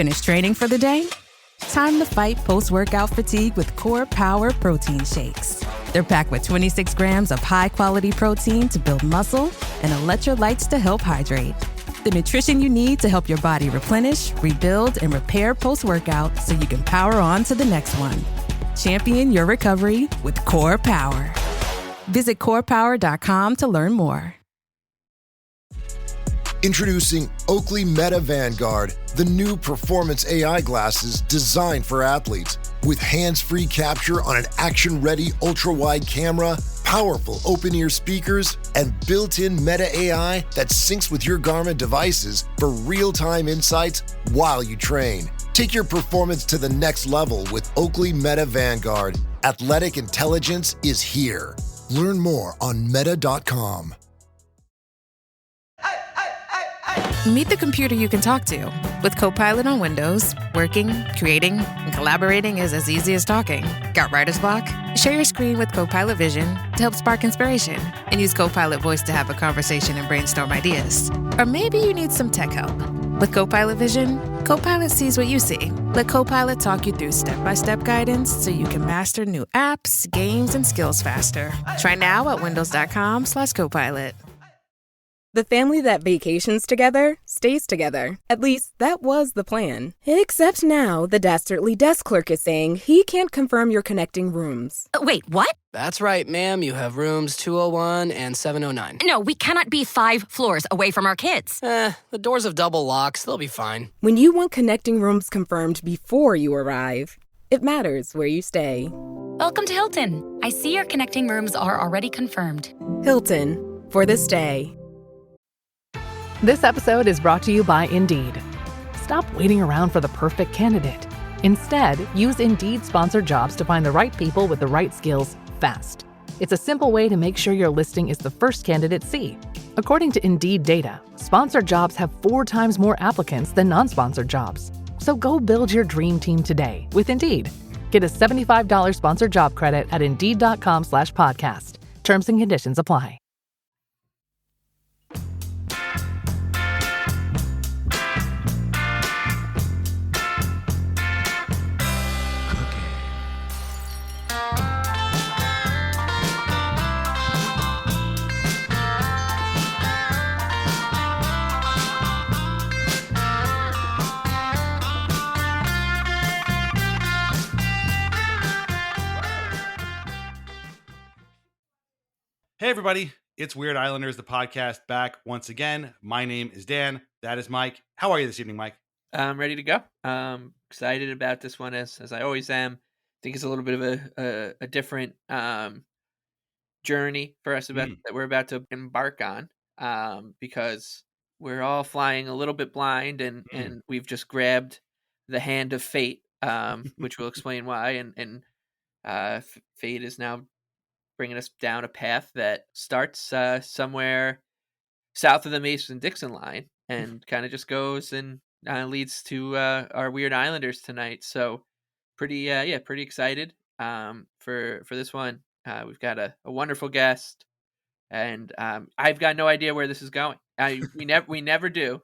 Finished training for the day? Time to fight post-workout fatigue with Core Power Protein Shakes. They're packed with 26 grams of high-quality protein to build muscle and electrolytes to help hydrate. The nutrition you need to help your body replenish, rebuild, and repair post-workout so you can power on to the next one. Champion your recovery with Core Power. Visit corepower.com to learn more. Introducing Oakley Meta Vanguard, the new performance AI glasses designed for athletes. With hands-free capture on an action-ready ultra-wide camera, powerful open-ear speakers, and built-in Meta AI that syncs with your Garmin devices for real-time insights while you train. Take your performance to the next level with Oakley Meta Vanguard. Athletic intelligence is here. Learn more on meta.com. Meet the computer you can talk to. With Copilot on Windows, working, creating, and collaborating is as easy as talking. Got writer's block? Share your screen with Copilot Vision to help spark inspiration, and use Copilot Voice to have a conversation and brainstorm ideas. Or maybe you need some tech help. With Copilot Vision, Copilot sees what you see. Let Copilot talk you through step-by-step guidance so you can master new apps, games, and skills faster. Try now at windows.com/Copilot. The family that vacations together stays together. At least, that was the plan. Except now, the Dastardly desk clerk is saying he can't confirm your connecting rooms. Wait, what? That's right, ma'am. You have rooms 201 and 709. No, we cannot be 5 floors away from our kids. The doors have double locks. They'll be fine. When you want connecting rooms confirmed before you arrive, it matters where you stay. Welcome to Hilton. I see your connecting rooms are already confirmed. Hilton, for the stay. This episode is brought to you by Indeed. Stop waiting around for the perfect candidate. Instead, use Indeed sponsored jobs to find the right people with the right skills fast. It's a simple way to make sure your listing is the first candidates see. According to Indeed data, sponsored jobs have 4 times more applicants than non-sponsored jobs. So go build your dream team today with Indeed. Get a $75 sponsored job credit at Indeed.com/podcast. Terms and conditions apply. Hey everybody, it's Weird Islanders, the podcast, back once again. My name is Dan. That is Mike. How are you this evening, Mike? I'm ready to go. Excited about this one as I always am. I think it's a little bit of a different journey for us that we're about to embark on because we're all flying a little bit blind and we've just grabbed the hand of fate, which will explain why. And fate is now bringing us down a path that starts somewhere south of the Mason-Dixon line and kind of just goes and leads to our Weird Islanders tonight. So pretty excited for this one. We've got a wonderful guest, and I've got no idea where this is going. We never do,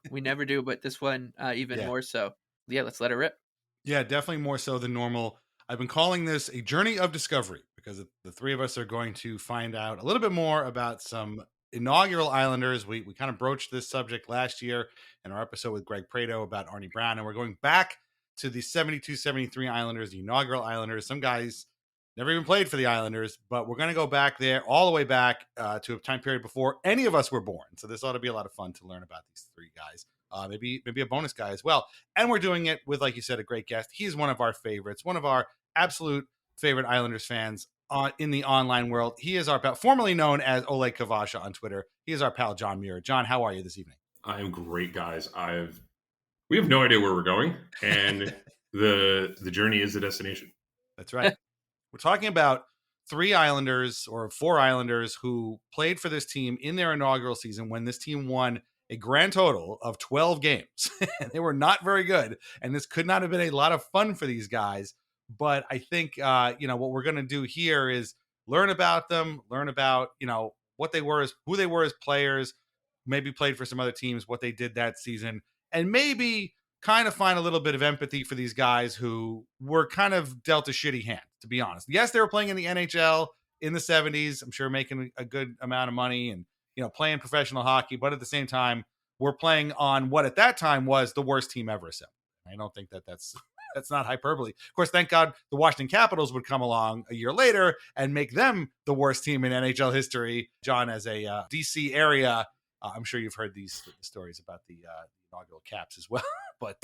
but this one even more so. Yeah, let's let it rip. Yeah, definitely more so than normal. I've been calling this a journey of discovery because the three of us are going to find out a little bit more about some inaugural Islanders. We kind of broached this subject last year in our episode with Greg Prado about Arnie Brown, and we're going back to the 72-73 Islanders, the inaugural Islanders. Some guys never even played for the Islanders, but we're going to go back there, all the way back to a time period before any of us were born. So this ought to be a lot of fun to learn about these three guys. Maybe a bonus guy as well. And we're doing it with, like you said, a great guest. He's one of our favorites, one of our absolute favorite Islanders fans in the online world. He is our pal, formerly known as Oleg Kavasha on Twitter. He is our pal, John Muir. John, how are you this evening? I am great, guys. We have no idea where we're going, and the journey is the destination. That's right. We're talking about 3 Islanders or 4 Islanders who played for this team in their inaugural season when this team won a grand total of 12 games. They were not very good, and this could not have been a lot of fun for these guys. But I think, what we're going to do here is learn about them, learn about, what they were who they were as players, maybe played for some other teams, what they did that season, and maybe kind of find a little bit of empathy for these guys who were kind of dealt a shitty hand, to be honest. Yes, they were playing in the NHL in the 70s, I'm sure making a good amount of money and, playing professional hockey, but at the same time, we're playing on what at that time was the worst team ever assembled. I don't think that's not hyperbole. Of course, thank God the Washington Capitals would come along a year later and make them the worst team in NHL history. John, as a DC area, I'm sure you've heard these stories about the inaugural Caps as well. But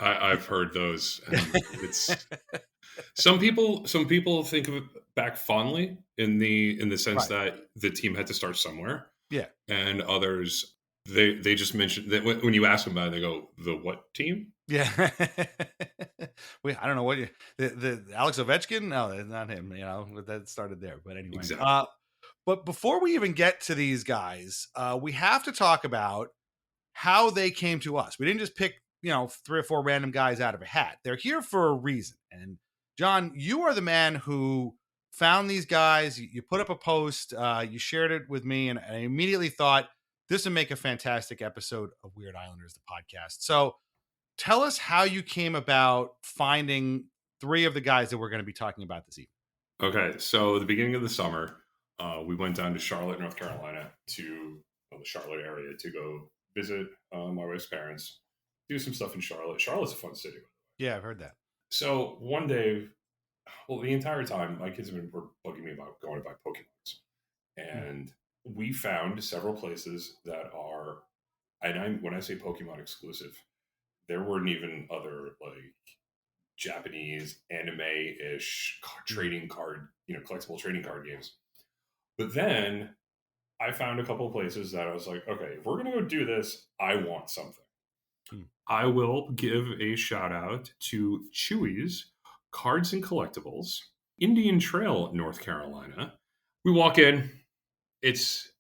I've heard those. And it's some people think of it back fondly in the sense that the team had to start somewhere. Yeah, and others they just mention that when you ask them about it, they go, "The what team?" Yeah, I don't know what the Alex Ovechkin. No, it's not him. That started there. But anyway, exactly. But before we even get to these guys, we have to talk about how they came to us. We didn't just pick 3 or 4 random guys out of a hat. They're here for a reason. And John, you are the man who found these guys. You put up a post, you shared it with me, and I immediately thought this would make a fantastic episode of Weird Islanders, the podcast. So tell us how you came about finding 3 of the guys that we're going to be talking about this evening. Okay, so at the beginning of the summer, we went down to Charlotte, North Carolina, to the Charlotte area to go visit my wife's parents, do some stuff in Charlotte. Charlotte's a fun city. Yeah, I've heard that. So one day, the entire time, my kids were bugging me about going to buy Pokémons. And we found several places that are, and when I say Pokemon exclusive, there weren't even other Japanese anime-ish trading card, collectible trading card games. But then I found a couple of places that I was like, okay, if we're going to go do this, I want something. I will give a shout out to Chewy's Cards and Collectibles, Indian Trail, North Carolina. We walk in. It's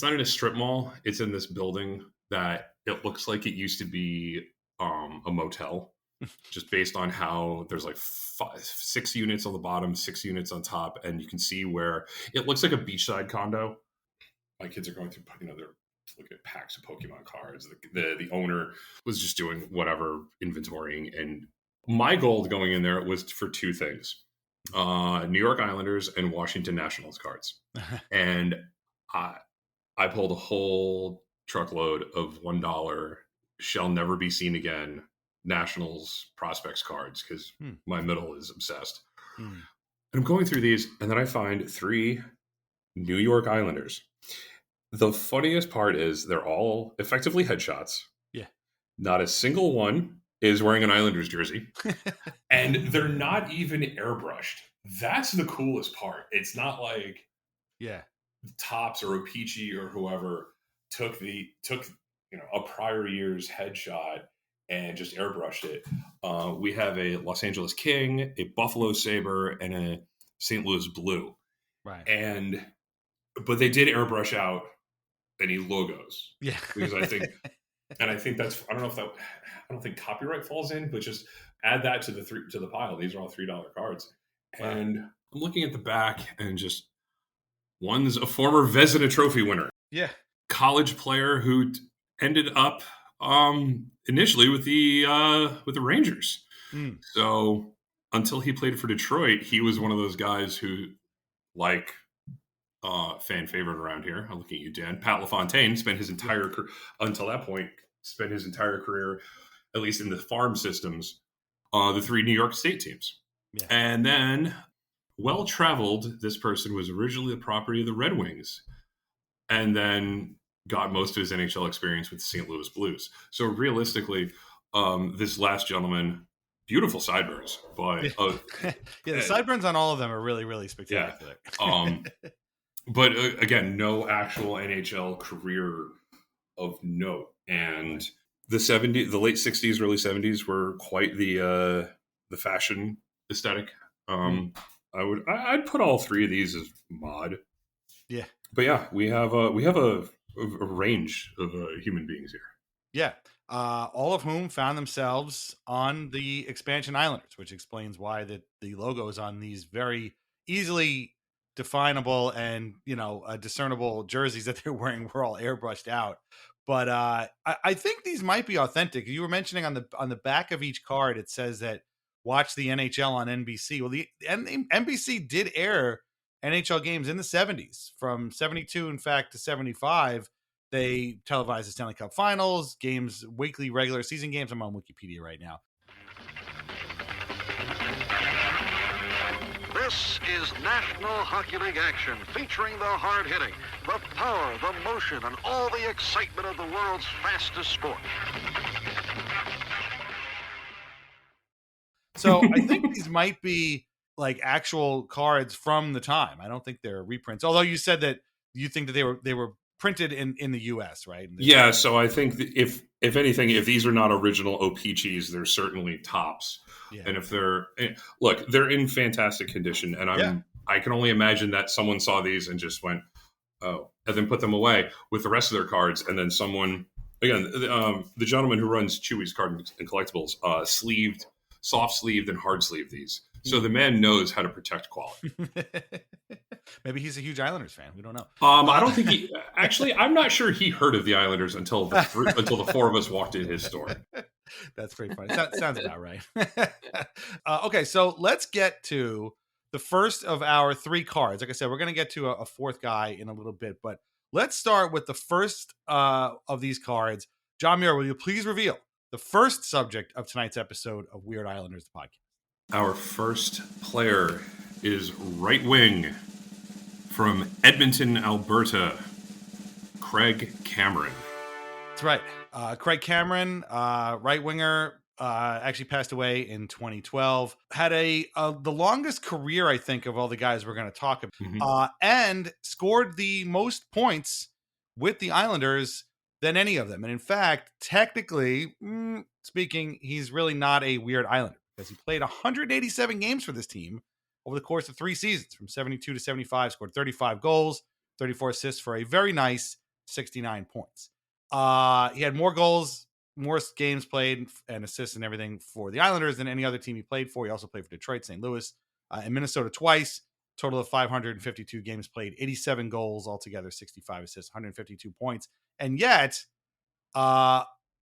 not in a strip mall. It's in this building that it looks like it used to be a motel, just based on how there's 6 units on the bottom, 6 units on top, and you can see where it looks like a beachside condo. My kids are going through, they're looking at packs of Pokemon cards. The owner was just doing whatever inventorying, and my goal going in there was for 2 things: New York Islanders and Washington Nationals cards. And I pulled a whole truckload of $1 shall never be seen again Nationals prospects cards, because my middle is obsessed. And I'm going through these, and then I find 3 New York Islanders. The funniest part is they're all effectively headshots. Yeah. Not a single one is wearing an Islanders jersey. And they're not even airbrushed. That's the coolest part. It's not like Topps or Opeachy or whoever took a prior year's headshot and just airbrushed it. We have a Los Angeles King, a Buffalo Sabre, and a St. Louis Blue. Right. But they did airbrush out any logos. Yeah. Because I think that's, I don't think copyright falls in, but just add that to the pile. These are all $3 cards. Wow. And I'm looking at the back, and just one's a former Vezina Trophy winner. Yeah. College player who ended up initially with the Rangers. So until he played for Detroit, he was one of those guys who, fan favorite around here. I'm looking at you, Dan. Pat LaFontaine spent his entire until that point career, at least in the farm systems, the 3 New York State teams. Yeah. And then, well-traveled, this person was originally the property of the Red Wings, and then got most of his NHL experience with the St. Louis Blues. So realistically, this last gentleman, beautiful sideburns, but the sideburns on all of them are really, really spectacular. Yeah. But again, no actual NHL career of note. And the late 60s, early 70s were quite the fashion aesthetic. I'd put all 3 of these as mod. Yeah. But yeah, we have a range of human beings here. Yeah. All of whom found themselves on the expansion Islanders, which explains why the logos on these very easily definable and discernible jerseys that they're wearing were all airbrushed out. But I think these might be authentic. You were mentioning on the back of each card, it says that watch the NHL on NBC. Well, the NBC did air NHL games in the 70s, from 72, in fact, to 75. They televised the Stanley Cup Finals, games, weekly regular season games. I'm on Wikipedia right now. This is National Hockey League action, featuring the hard hitting, the power, the motion, and all the excitement of the world's fastest sport. So I think these might be like actual cards from the time. I don't think they're reprints. Although you said that you think that they were printed in the U.S., right? Yeah. So I think that if anything, if these are not original O-Pee-Chees, they're certainly tops. Yeah. And if they're in fantastic condition, and I can only imagine that someone saw these and just went, oh, and then put them away with the rest of their cards, and then someone again, the gentleman who runs Chewy's Card and Collectibles, soft sleeved and hard sleeved these. So the man knows how to protect quality. Maybe he's a huge Islanders fan. We don't know. I don't think he actually. I'm not sure he heard of the Islanders until the four of us walked in his store. That's pretty funny. That sounds about right. Okay, so let's get to the first of our three cards. Like I said, we're going to get to a fourth guy in a little bit, but let's start with the first of these cards. John Muir, will you please reveal the first subject of tonight's episode of Weird Islanders, the podcast? Our first player is right wing from Edmonton, Alberta, Craig Cameron. That's right. Craig Cameron, right winger, actually passed away in 2012. Had the longest career, I think, of all the guys we're going to talk about, and scored the most points with the Islanders than any of them. And in fact, technically speaking, he's really not a weird Islander, because he played 187 games for this team over the course of 3 seasons, from 72 to 75, scored 35 goals, 34 assists for a very nice 69 points. He had more goals, more games played, and assists and everything for the Islanders than any other team he played for. He also played for Detroit, St. Louis, and Minnesota twice. Total of 552 games played, 87 goals altogether, 65 assists, 152 points. And yet,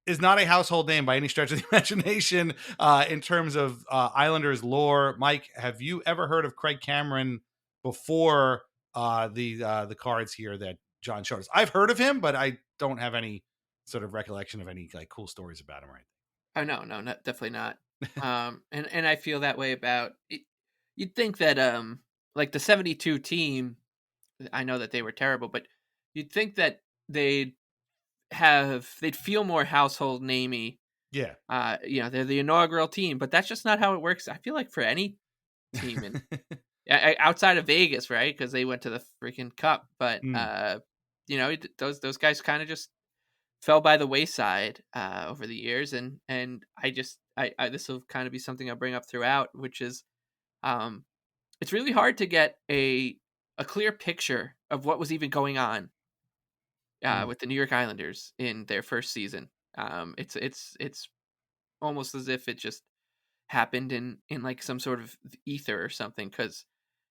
is not a household name by any stretch of the imagination in terms of Islanders lore. Mike, have you ever heard of Craig Cameron before the cards here that John showed us? I've heard of him, but I don't have any sort of recollection of any like cool stories about him or anything. Oh, no, definitely not. And I feel that way about it. You'd think that like the 72 team, I know that they were terrible, but you'd think that they'd feel more household namey. Yeah. They're the inaugural team, but that's just not how it works. I feel like for any team and outside of Vegas, right? Because they went to the freaking cup, but those guys kind of just fell by the wayside over the years, and I this will kind of be something I'll bring up throughout, which is it's really hard to get a clear picture of what was even going on with the New York Islanders in their first season. It's almost as if it just happened in like some sort of ether or something, because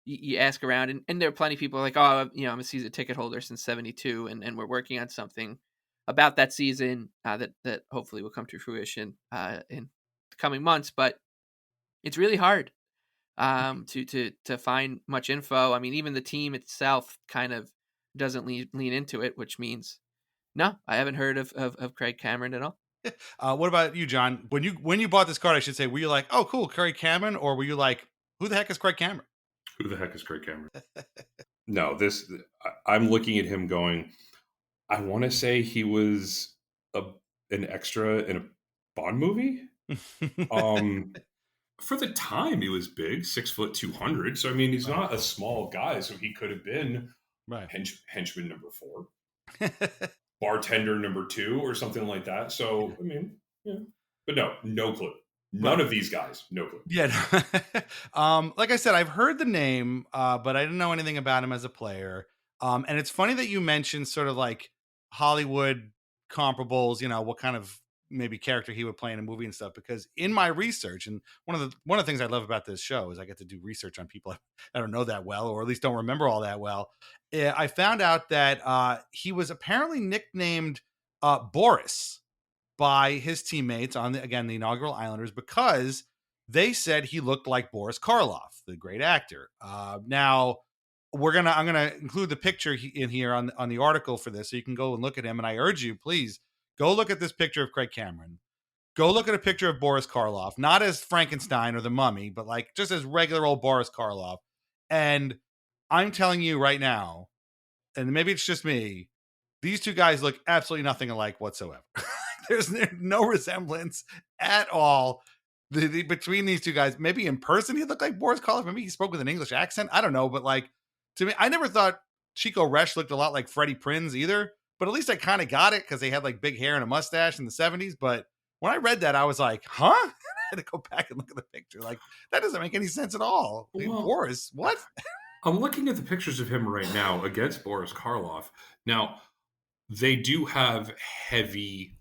you ask around and there are plenty of people like, oh, I'm a season ticket holder since 72 and we're working on something about that season that hopefully will come to fruition in the coming months. But it's really hard to find much info. I mean, even the team itself kind of doesn't lean into it, which means no, I haven't heard of Craig Cameron at all. What about you, John? When you bought this card, I should say, were you like, oh, cool, Craig Cameron, or were you like, who the heck is Craig Cameron? Who the heck is Craig Cameron? No, I'm looking at him going, I want to say he was an extra in a Bond movie. For the time, he was big, 6', 200. So I mean, he's not a small guy. So he could have been henchman number 4, bartender number 2, or something like that. So I mean, yeah. But no clue. None of these guys, no clue. Yeah. Like I said, I've heard the name, but I didn't know anything about him as a player. And it's funny that you mentioned sort of like Hollywood comparables, what kind of maybe character he would play in a movie and stuff, because in my research, and one of the things I love about this show is I get to do research on people I don't know that well, or at least don't remember all that well. I found out that he was apparently nicknamed Boris by his teammates on the inaugural Islanders because they said he looked like Boris Karloff, the great actor. Now I'm gonna include the picture in here on the article for this, so you can go and look at him. And I urge you, please go look at this picture of Craig Cameron. Go look at a picture of Boris Karloff, not as Frankenstein or the Mummy, but like just as regular old Boris Karloff. And I'm telling you right now, and maybe it's just me, these two guys look absolutely nothing alike whatsoever. There's no resemblance at all between these two guys. Maybe in person he looked like Boris Karloff. Maybe he spoke with an English accent. I don't know. But like, to me, I never thought Chico Resch looked a lot like Freddie Prinze either. But at least I kind of got it because they had like big hair and a mustache in the 70s. But when I read that, I was like, huh? I had to go back and look at the picture. Like, that doesn't make any sense at all. Well, Boris, what? I'm looking at the pictures of him right now against Boris Karloff. Now, they do have heavy,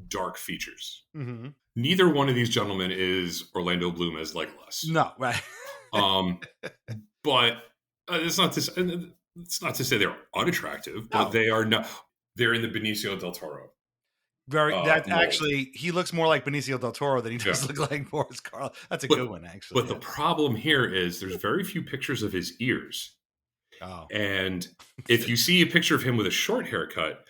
dark features. Mm-hmm. Neither one of these gentlemen is Orlando Bloom as Legolas. No, right. But it's not to say they're unattractive, but they are not. They're in the Benicio del Toro. Actually, he looks more like Benicio del Toro than he does look like Boris Karloff. That's a good one, actually. But the problem here is there's very few pictures of his ears. Oh. And if you see a picture of him with a short haircut,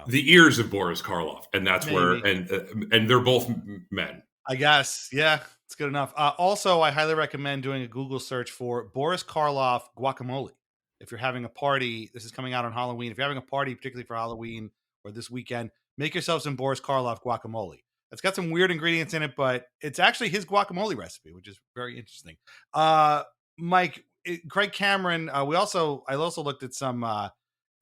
the ears of Boris Karloff, and that's where, and they're both men. I guess, yeah, it's good enough. Also, I highly recommend doing a Google search for Boris Karloff guacamole. If you're having a party, this is coming out on Halloween. If you're having a party, particularly for Halloween or this weekend, make yourself some Boris Karloff guacamole. It's got some weird ingredients in it, but it's actually his guacamole recipe, which is very interesting. Mike, Craig Cameron, I also looked at some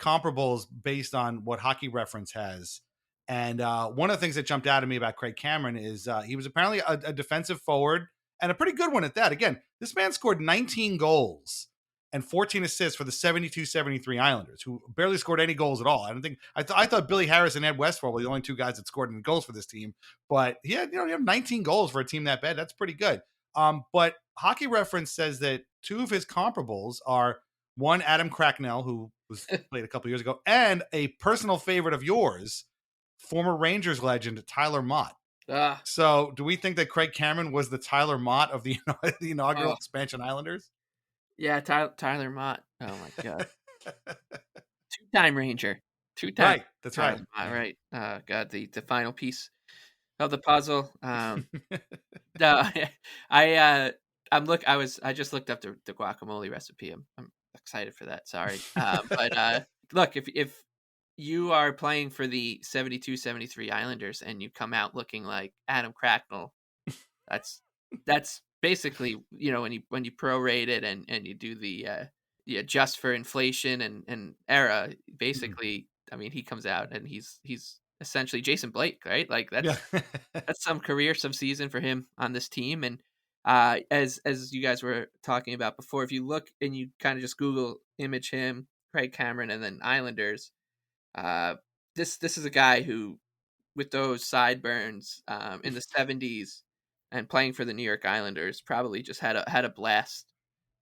comparables based on what Hockey Reference has. And one of the things that jumped out at me about Craig Cameron is he was apparently a defensive forward and a pretty good one at that. Again, this man scored 19 goals and 14 assists for the 72-73 Islanders, who barely scored any goals at all. I thought Billy Harris and Ed Westfall were the only two guys that scored any goals for this team. But he had 19 goals for a team that bad. That's pretty good. But Hockey Reference says that two of his comparables are one, Adam Cracknell, who was played a couple years ago, and a personal favorite of yours, former Rangers legend Tyler Mott. So do we think that Craig Cameron was the Tyler Mott of the inaugural expansion Islanders? Yeah, Tyler Mott. Oh, my God. Two-time Ranger. Two-time. Right, that's Tyler right. Mott, right. God, the final piece of the puzzle. No, I just looked up the guacamole recipe. I'm excited for that. Sorry. But look, if you are playing for the 72-73 Islanders and you come out looking like Adam Cracknell, that's basically, when you prorate it and you do the adjust for inflation and era, basically, I mean, he comes out and he's essentially Jason Blake, right? Like that's some career, some season for him on this team. And as you guys were talking about before, if you look and you kind of just Google image him, Craig Cameron, and then Islanders, this is a guy who, with those sideburns in the 70s and playing for the New York Islanders, probably just had a blast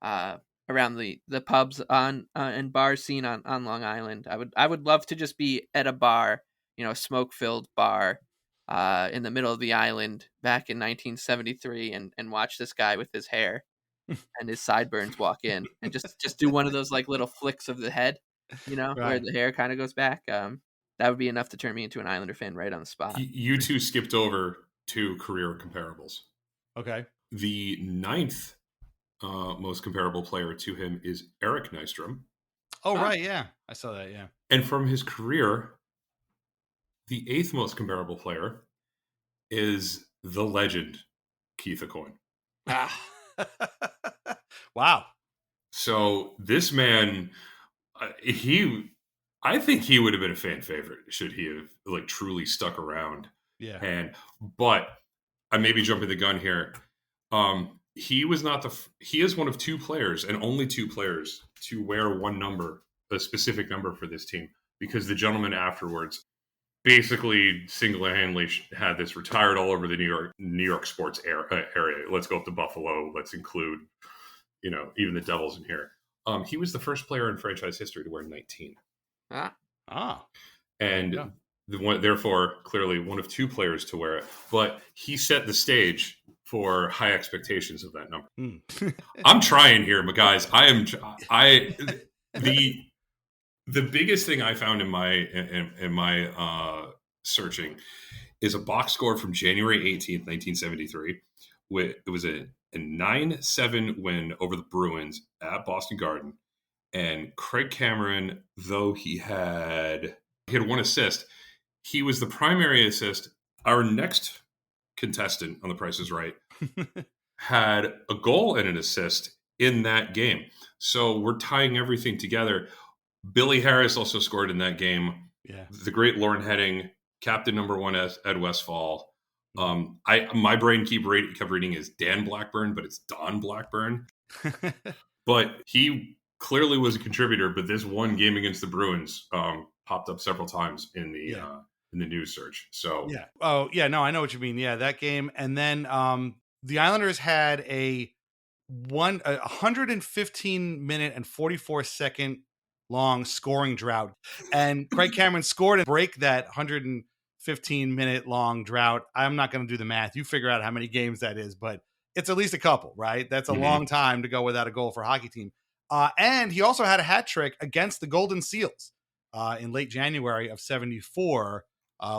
around the pubs and bar scene on Long Island. I would love to just be at a bar, a smoke-filled bar in the middle of the island back in 1973 and watch this guy with his hair and his sideburns walk in and just do one of those like little flicks of the head, right, where the hair kind of goes back. That would be enough to turn me into an Islander fan right on the spot. You two skipped over two career comparables. Okay. The ninth most comparable player to him is Eric Nystrom. Oh, right. Yeah. I saw that. Yeah. And from his career, the eighth most comparable player is the legend, Keith Aucoin. Wow. So this man, I think he would have been a fan favorite should he have truly stuck around. Yeah. But I may be jumping the gun here. He is one of two players and only two players to wear one number, a specific number for this team, because the gentleman afterwards basically single-handedly had this retired all over the New York sports area. Let's go up to Buffalo. Let's include, even the Devils in here. He was the first player in franchise history to wear 19. Ah. And therefore, clearly one of two players to wear it. But he set the stage for high expectations of that number. I'm trying here, but guys, the biggest thing I found in my searching is a box score from January 18th, 1973. It was a 9-7 win over the Bruins at Boston Garden. And Craig Cameron, though he had one assist, he was the primary assist. Our next contestant on The Price is Right had a goal and an assist in that game. So we're tying everything together. Billy Harris also scored in that game. Yeah. The great Lauren Heading, captain number 1 Ed Westfall. My brain kept reading as Dan Blackburn, but it's Don Blackburn. But he clearly was a contributor. But this one game against the Bruins popped up several times in the news search. So yeah. Oh yeah, no, I know what you mean. Yeah, that game, and then the Islanders had a 115 minute and 44 second long scoring drought, and Craig Cameron scored and break that 115 minute long drought. I'm not going to do the math. You figure out how many games that is, but it's at least a couple, right? That's a long time to go without a goal for a hockey team. And he also had a hat trick against the Golden Seals in late January of 74,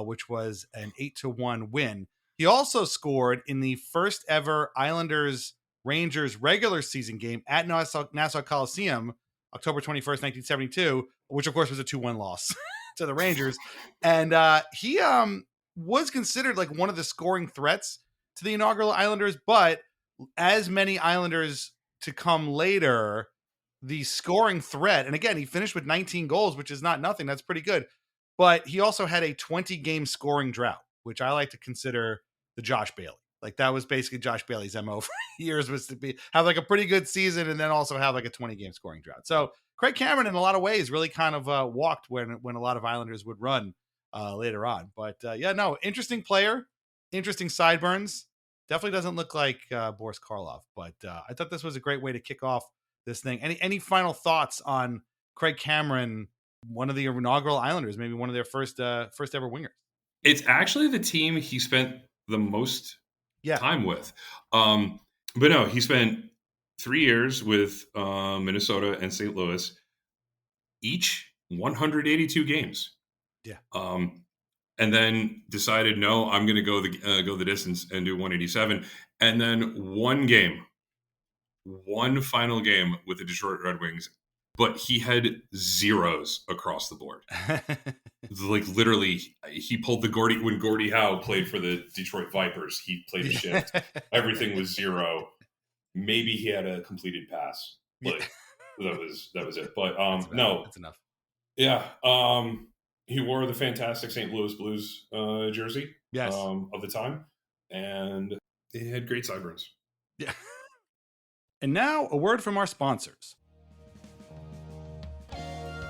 which was an 8-1 win. He also scored in the first ever Islanders-Rangers regular season game at Nassau Coliseum, October 21st, 1972, which of course was a 2-1 loss to the Rangers. And he was considered like one of the scoring threats to the inaugural Islanders, but as many Islanders to come later, the scoring threat, and again, he finished with 19 goals, which is not nothing. That's pretty good. But he also had a 20-game scoring drought, which I like to consider the Josh Bailey. Like that was basically Josh Bailey's MO for years, was to have like a pretty good season and then also have like a 20-game scoring drought. So Craig Cameron, in a lot of ways, really kind of walked when a lot of Islanders would run later on. But interesting player, interesting sideburns. Definitely doesn't look like Boris Karloff. But I thought this was a great way to kick off this thing. Any final thoughts on Craig Cameron, one of the inaugural Islanders, maybe one of their first ever wingers? It's actually the team he spent the most time with. But no, he spent 3 years with Minnesota and St. Louis, each 182 games. Yeah. And then decided, no, I'm going to go the distance and do 187. And then one final game with the Detroit Red Wings, but he had zeros across the board. Like literally, he pulled when Gordie Howe played for the Detroit Vipers, he played a shift. Everything was zero. Maybe he had a completed pass. Like that was it. But no, that's enough. Yeah. He wore the fantastic St. Louis Blues jersey of the time, and he had great sideburns. Yeah. And now a word from our sponsors.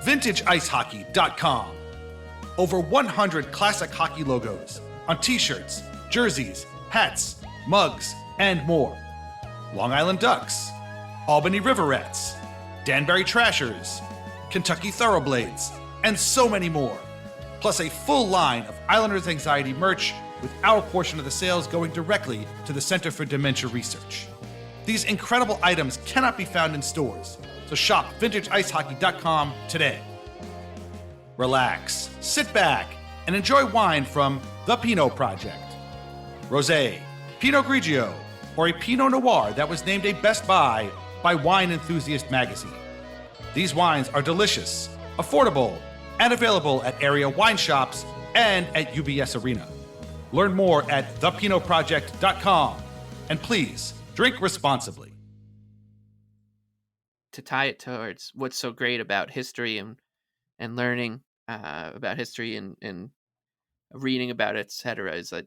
VintageIceHockey.com. Over 100 classic hockey logos on t-shirts, jerseys, hats, mugs, and more. Long Island Ducks, Albany Riverettes, Danbury Trashers, Kentucky Thoroughblades, and so many more. Plus a full line of Islanders Anxiety merch with our portion of the sales going directly to the Center for Dementia Research. These incredible items cannot be found in stores, so shop VintageIceHockey.com today. Relax, sit back, and enjoy wine from The Pinot Project. Rosé, Pinot Grigio, or a Pinot Noir that was named a Best Buy by Wine Enthusiast magazine. These wines are delicious, affordable, and available at area wine shops and at UBS Arena. Learn more at thepinotproject.com, and please drink responsibly. To tie it towards what's so great about history and learning about history and reading about it, etc., is that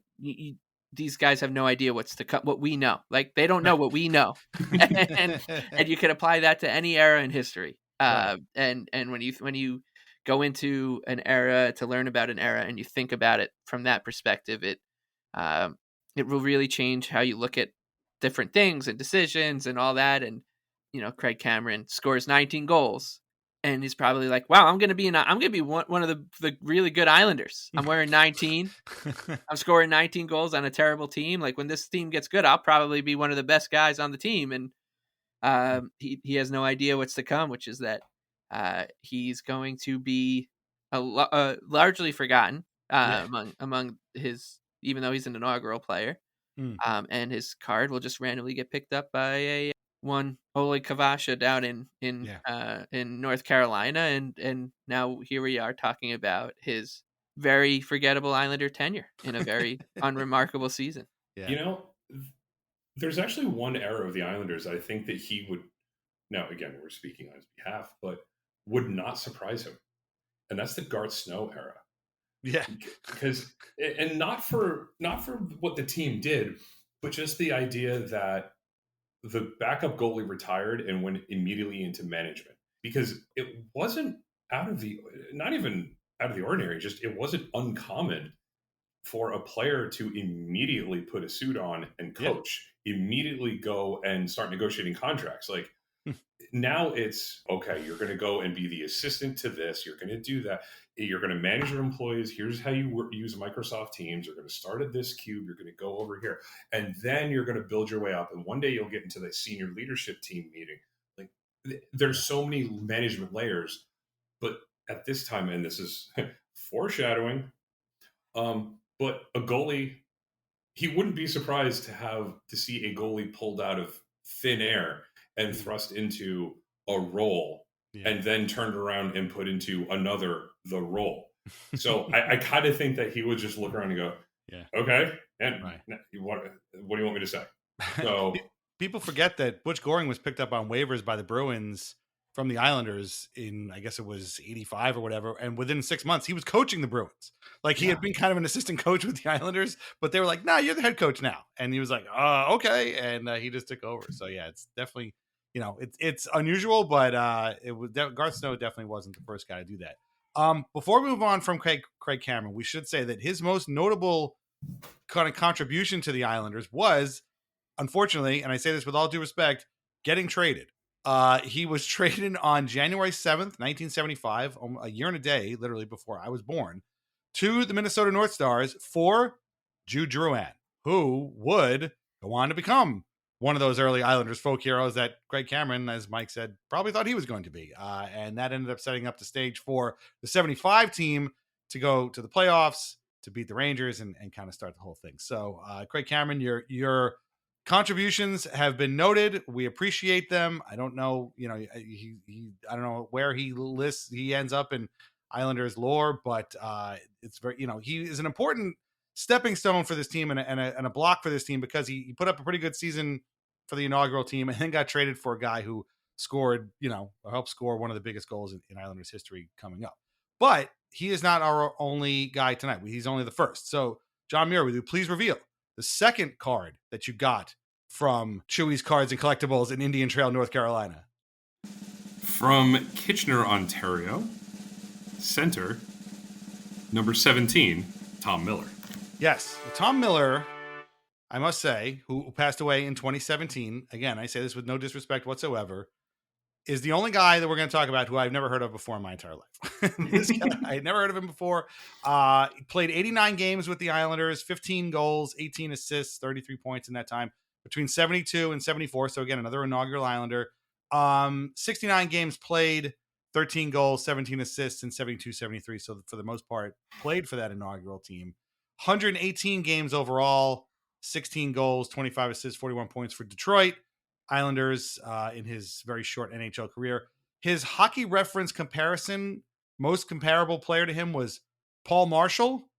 these guys have no idea what's to come, what we know. Like they don't know what we know, and you can apply that to any era in history. And when you go into an era to learn about an era and you think about it from that perspective, it will really change how you look at different things and decisions and all that. And Craig Cameron scores 19 goals and he's probably like, wow, I'm gonna be one of the really good Islanders. I'm wearing 19. I'm scoring 19 goals on a terrible team. Like, when this team gets good, I'll probably be one of the best guys on the team. And he has no idea what's to come, which is that he's going to be largely forgotten among his, even though he's an inaugural player. And his card will just randomly get picked up by one Ole Kavasha down in North Carolina, and now here we are talking about his very forgettable Islander tenure in a very unremarkable season. You know, there's actually one era of the Islanders I think that he would, now again, we're speaking on his behalf, but would not surprise him. And that's the Garth Snow era. Yeah. Because, and not for what the team did, but just the idea that the backup goalie retired and went immediately into management, because it wasn't not even out of the ordinary, just it wasn't uncommon for a player to immediately put a suit on and coach, immediately go and start negotiating contracts. Like, now it's, okay, you're going to go and be the assistant to this. You're going to do that. You're going to manage your employees. Here's how you use Microsoft Teams. You're going to start at this cube. You're going to go over here. And then you're going to build your way up. And one day you'll get into the senior leadership team meeting. Like, there's so many management layers. But at this time, and this is foreshadowing, but a goalie, he wouldn't be surprised to see a goalie pulled out of thin air and thrust into a role, and then turned around and put into the role. So I kind of think that he would just look around and go, okay, and what do you want me to say? So people forget that Butch Goring was picked up on waivers by the Bruins from the Islanders in, I guess it was 85 or whatever. And within 6 months, he was coaching the Bruins. Like, he had been kind of an assistant coach with the Islanders, but they were like, nah, you're the head coach now. And he was like, okay. And he just took over. So yeah, it's definitely, it's unusual, but Garth Snow definitely wasn't the first guy to do that. Before we move on from Craig Cameron, we should say that his most notable kind of contribution to the Islanders was, unfortunately, and I say this with all due respect, getting traded. He was traded on January 7th, 1975, a year and a day, literally before I was born, to the Minnesota North Stars for Jude Drouin, who would go on to become one of those early Islanders folk heroes that Craig Cameron, as Mike said, probably thought he was going to be. And that ended up setting up the stage for the 75 team to go to the playoffs, to beat the Rangers and kind of start the whole thing. So, Craig Cameron, your contributions have been noted. We appreciate them. I don't know, I don't know where he ends up in Islanders lore, but it's very, he is an important stepping stone for this team and a block for this team, because he put up a pretty good season for the inaugural team and then got traded for a guy who scored, or helped score one of the biggest goals in Islanders history coming up. But he is not our only guy tonight. He's only the first. So, John Muir, will you please reveal the second card that you got from Chewy's Cards and Collectibles in Indian Trail, North Carolina? From Kitchener, Ontario, center, number 17, Tom Miller. Yes, Tom Miller, I must say, who passed away in 2017. Again, I say this with no disrespect whatsoever, is the only guy that we're going to talk about who I've never heard of before in my entire life. This guy, I had never heard of him before. He played 89 games with the Islanders, 15 goals, 18 assists, 33 points in that time, between 72 and 74. So again, another inaugural Islander. 69 games played, 13 goals, 17 assists, and 72-73. So for the most part, played for that inaugural team. 118 games overall, 16 goals, 25 assists, 41 points for Detroit Islanders in his very short NHL career. His hockey reference comparison, most comparable player to him was Paul Marshall,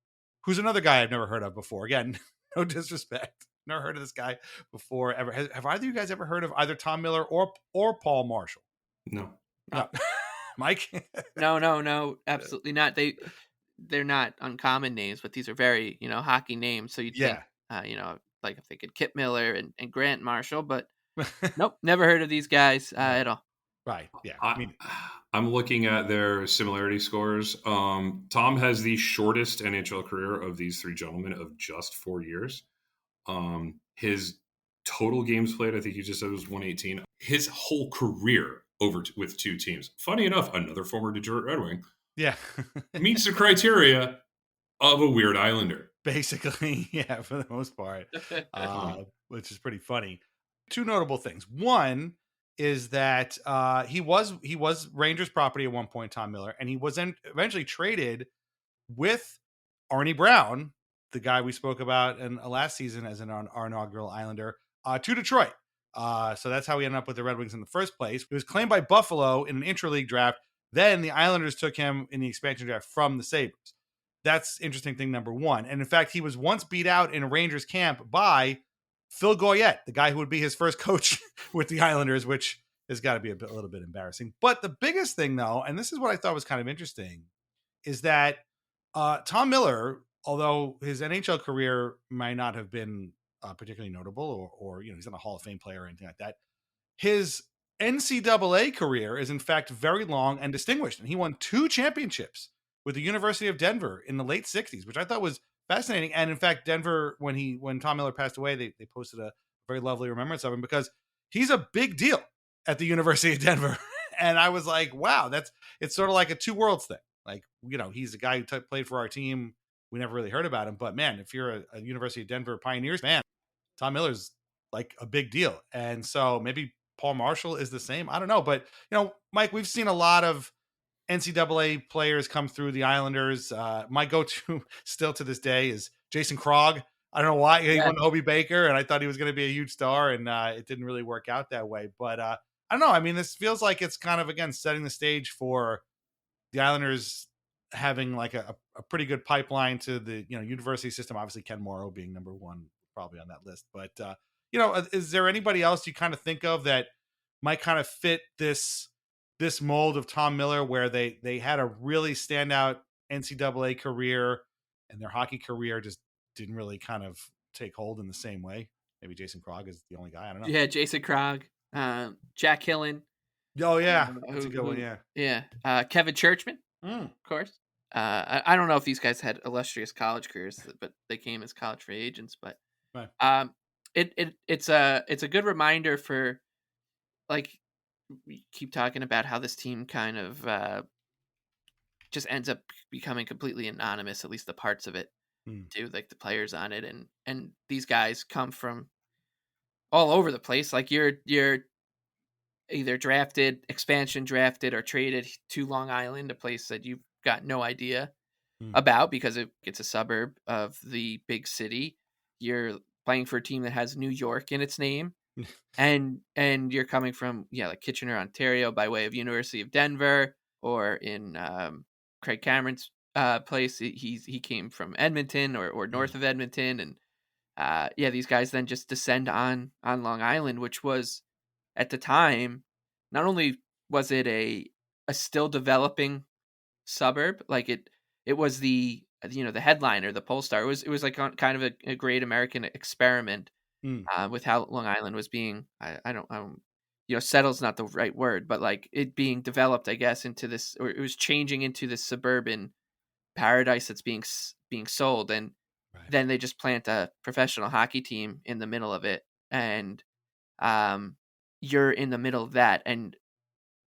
who's another guy I've never heard of before. Again, no disrespect. Never heard of this guy before ever. Have either of you guys ever heard of either Tom Miller or Paul Marshall? No. Mike? No, absolutely not. They're not uncommon names, but these are very, hockey names. So you'd think, like if they could Kip Miller and Grant Marshall, but nope, never heard of these guys at all. Right. Yeah. I'm looking at their similarity scores. Tom has the shortest NHL career of these three gentlemen of just 4 years. His total games played, I think you just said, was 118. His whole career with two teams. Funny enough, another former Detroit Red Wing Yeah. meets the criteria of a weird Islander. Basically, yeah, for the most part, which is pretty funny. Two notable things. One is that he was Rangers property at one point, Tom Miller, and he was then eventually traded with Arnie Brown, the guy we spoke about in last season as our inaugural Islander, to Detroit. So that's how we ended up with the Red Wings in the first place. He was claimed by Buffalo in an intra-league draft. Then the Islanders took him in the expansion draft from the Sabres. That's interesting thing number one. And in fact, he was once beat out in a Rangers camp by Phil Goyette, the guy who would be his first coach with the Islanders, which has got to be a little bit embarrassing. But the biggest thing, though, and this is what I thought was kind of interesting, is that Tom Miller, although his NHL career might not have been particularly notable, or he's not a Hall of Fame player or anything like that, his NCAA career is in fact very long and distinguished, and he won 2 championships with the University of Denver in the late 60s, which I thought was fascinating. And in fact, Denver, when Tom Miller passed away, they posted a very lovely remembrance of him because he's a big deal at the University of Denver. And I was like, wow, it's sort of like a two worlds thing. Like, he's a guy who played for our team. We never really heard about him, but man, if you're a University of Denver Pioneers fan, Tom Miller's like a big deal. And so maybe Paul Marshall is the same. I don't know, but Mike, we've seen a lot of NCAA players come through the Islanders. My go-to still to this day is Jason Krog. I don't know why he won Hobie Baker, and I thought he was going to be a huge star, and it didn't really work out that way. But I don't know. I mean, this feels like it's kind of, again, setting the stage for the Islanders having like a pretty good pipeline to the university system. Obviously, Ken Morrow being number one probably on that list. But is there anybody else you kind of think of that might kind of fit this mold of Tom Miller, where they had a really standout NCAA career and their hockey career just didn't really kind of take hold in the same way? Maybe Jason Krog is the only guy. I don't know. Yeah, Jason Krog, Jack Hillen. Oh yeah, that's a good one. Yeah, Kevin Churchman, of course. I don't know if these guys had illustrious college careers, but they came as college free agents. But right. It's a good reminder for, like, we keep talking about how this team kind of just ends up becoming completely anonymous, at least the parts of it do, like the players on it, and these guys come from all over the place. Like you're either expansion drafted, or traded to Long Island, a place that you've got no idea about because it's a suburb of the big city. You're playing for a team that has New York in its name. and you're coming from like Kitchener, Ontario, by way of University of Denver, or in Craig Cameron's place, he came from Edmonton or north of Edmonton, and these guys then just descend on Long Island, which was at the time, not only was it a still developing suburb, like it was the headliner, the pole star. It was like kind of a great American experiment. With how Long Island was being, I don't settle's not the right word, but like it being developed, I guess, into this, or it was changing into this suburban paradise that's being sold. And then they just plant a professional hockey team in the middle of it. And you're in the middle of that, and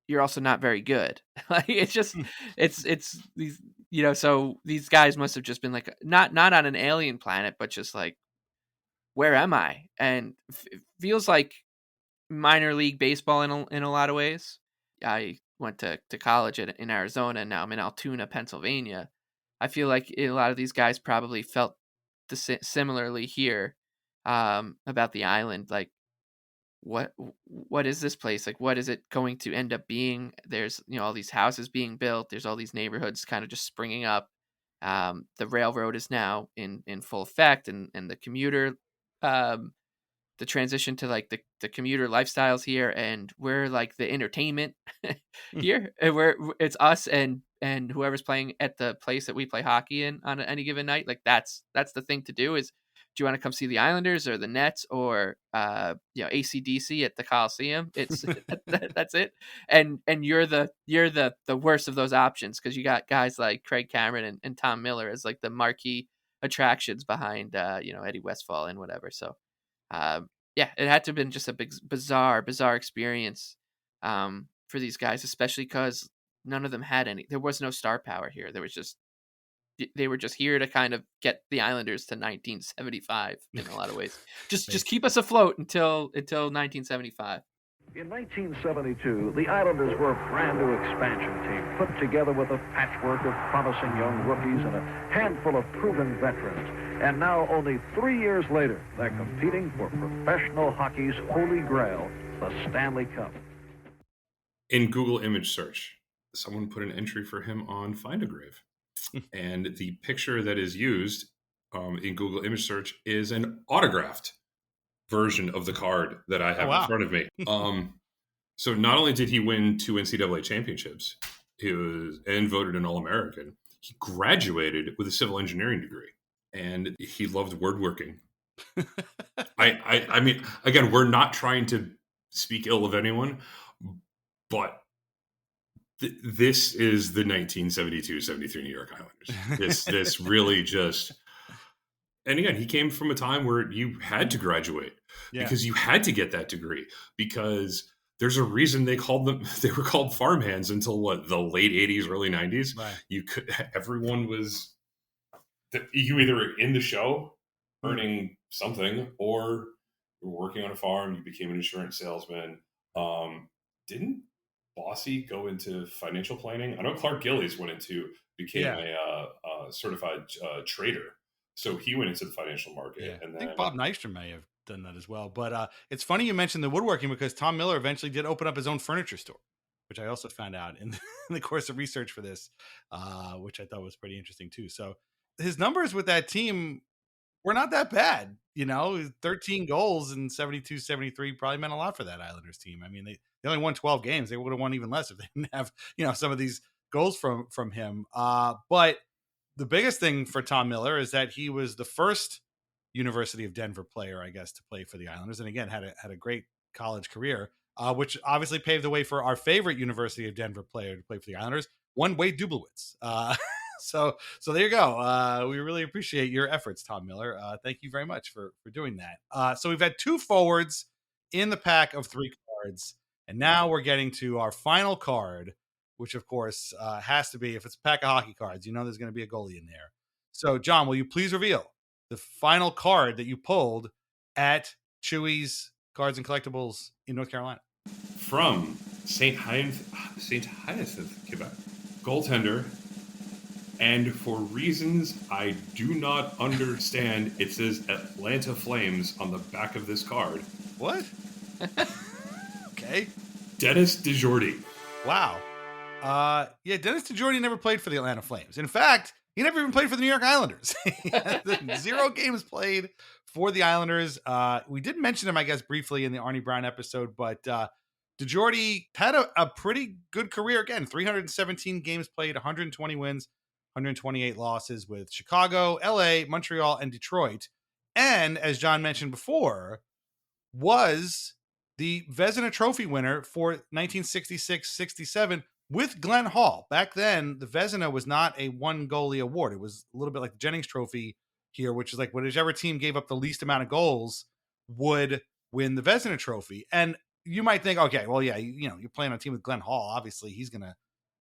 you're also not very good. Like it's just, it's these, so these guys must have just been like, not on an alien planet, but just like, where am I? And it feels like minor league baseball in a lot of ways. I went to college in Arizona, and now I'm in Altoona, Pennsylvania. I feel like a lot of these guys probably felt similarly here about the island. Like, what is this place? Like, what is it going to end up being? There's all these houses being built. There's all these neighborhoods kind of just springing up. The railroad is now in full effect, and the commuter. The transition to like the commuter lifestyles here, and we're like the entertainment here, and it's us and whoever's playing at the place that we play hockey in on any given night. Like that's the thing to do. Is, do you want to come see the Islanders or the Nets or AC/DC at the Coliseum? It's that's it. And you're the worst of those options, because you got guys like Craig Cameron and Tom Miller as like the marquee attractions behind Eddie Westfall and whatever. So it had to have been just a big bizarre experience for these guys, especially because none of them had any. There was no star power here. They were just here to kind of get the Islanders to 1975 in a lot of ways. Just keep us afloat until 1975. In 1972, the Islanders were a brand new expansion team put together with a patchwork of promising young rookies and a handful of proven veterans. And now, only 3 years later, they're competing for professional hockey's holy grail, the Stanley Cup. In Google image search, someone put an entry for him on Find a Grave. And the picture that is used in Google image search is an autographed version of the card that I have in front of me. So not only did he win 2 NCAA championships, he was and voted an All-American, he graduated with a civil engineering degree, and he loved woodworking. I mean, again, we're not trying to speak ill of anyone, but this is the 1972-73 New York Islanders. This really just... And again, he came from a time where you had to graduate because you had to get that degree, because there's a reason they were called farmhands until the late 80s, early 90s. Right. Everyone was, you either were in the show earning something, or you were working on a farm, you became an insurance salesman. Didn't Bossy go into financial planning? I know Clark Gillies became a certified trader. So he went into the financial market. Yeah. And then, I think Bob Nystrom may have done that as well. But it's funny you mentioned the woodworking, because Tom Miller eventually did open up his own furniture store, which I also found out in the course of research for this, which I thought was pretty interesting too. So his numbers with that team were not that bad. 13 goals in 72-73 probably meant a lot for that Islanders team. I mean, they only won 12 games. They would have won even less if they didn't have, some of these goals from him. But the biggest thing for Tom Miller is that he was the first University of Denver player, I guess, to play for the Islanders. And again, had a great college career, which obviously paved the way for our favorite University of Denver player to play for the Islanders, one Wade Dublowitz. So there you go. We really appreciate your efforts, Tom Miller. Thank you very much for doing that. So we've had 2 forwards in the pack of 3 cards. And now we're getting to our final card, which of course has to be, if it's a pack of hockey cards, there's going to be a goalie in there. So John, will you please reveal the final card that you pulled at Chewy's Cards and Collectibles in North Carolina? From St. Hyacinth, Quebec, goaltender, and for reasons I do not understand, it says Atlanta Flames on the back of this card. What? Okay. Dennis DeJordy. Wow. Dennis DeJordy never played for the Atlanta Flames. In fact, he never even played for the New York Islanders. 0 games played for the Islanders. We did mention him, I guess, briefly in the Arnie Brown episode, but DeJordy had a pretty good career. Again, 317 games played, 120 wins, 128 losses with Chicago, LA, Montreal, and Detroit. And as John mentioned before, was the Vezina Trophy winner for 1966-67 with Glenn Hall. Back then, the Vezina was not a one goalie award. It was a little bit like the Jennings Trophy here, which is like whichever team gave up the least amount of goals would win the Vezina Trophy. And you might think, okay, well, yeah, you're playing on a team with Glenn Hall. Obviously, he's going to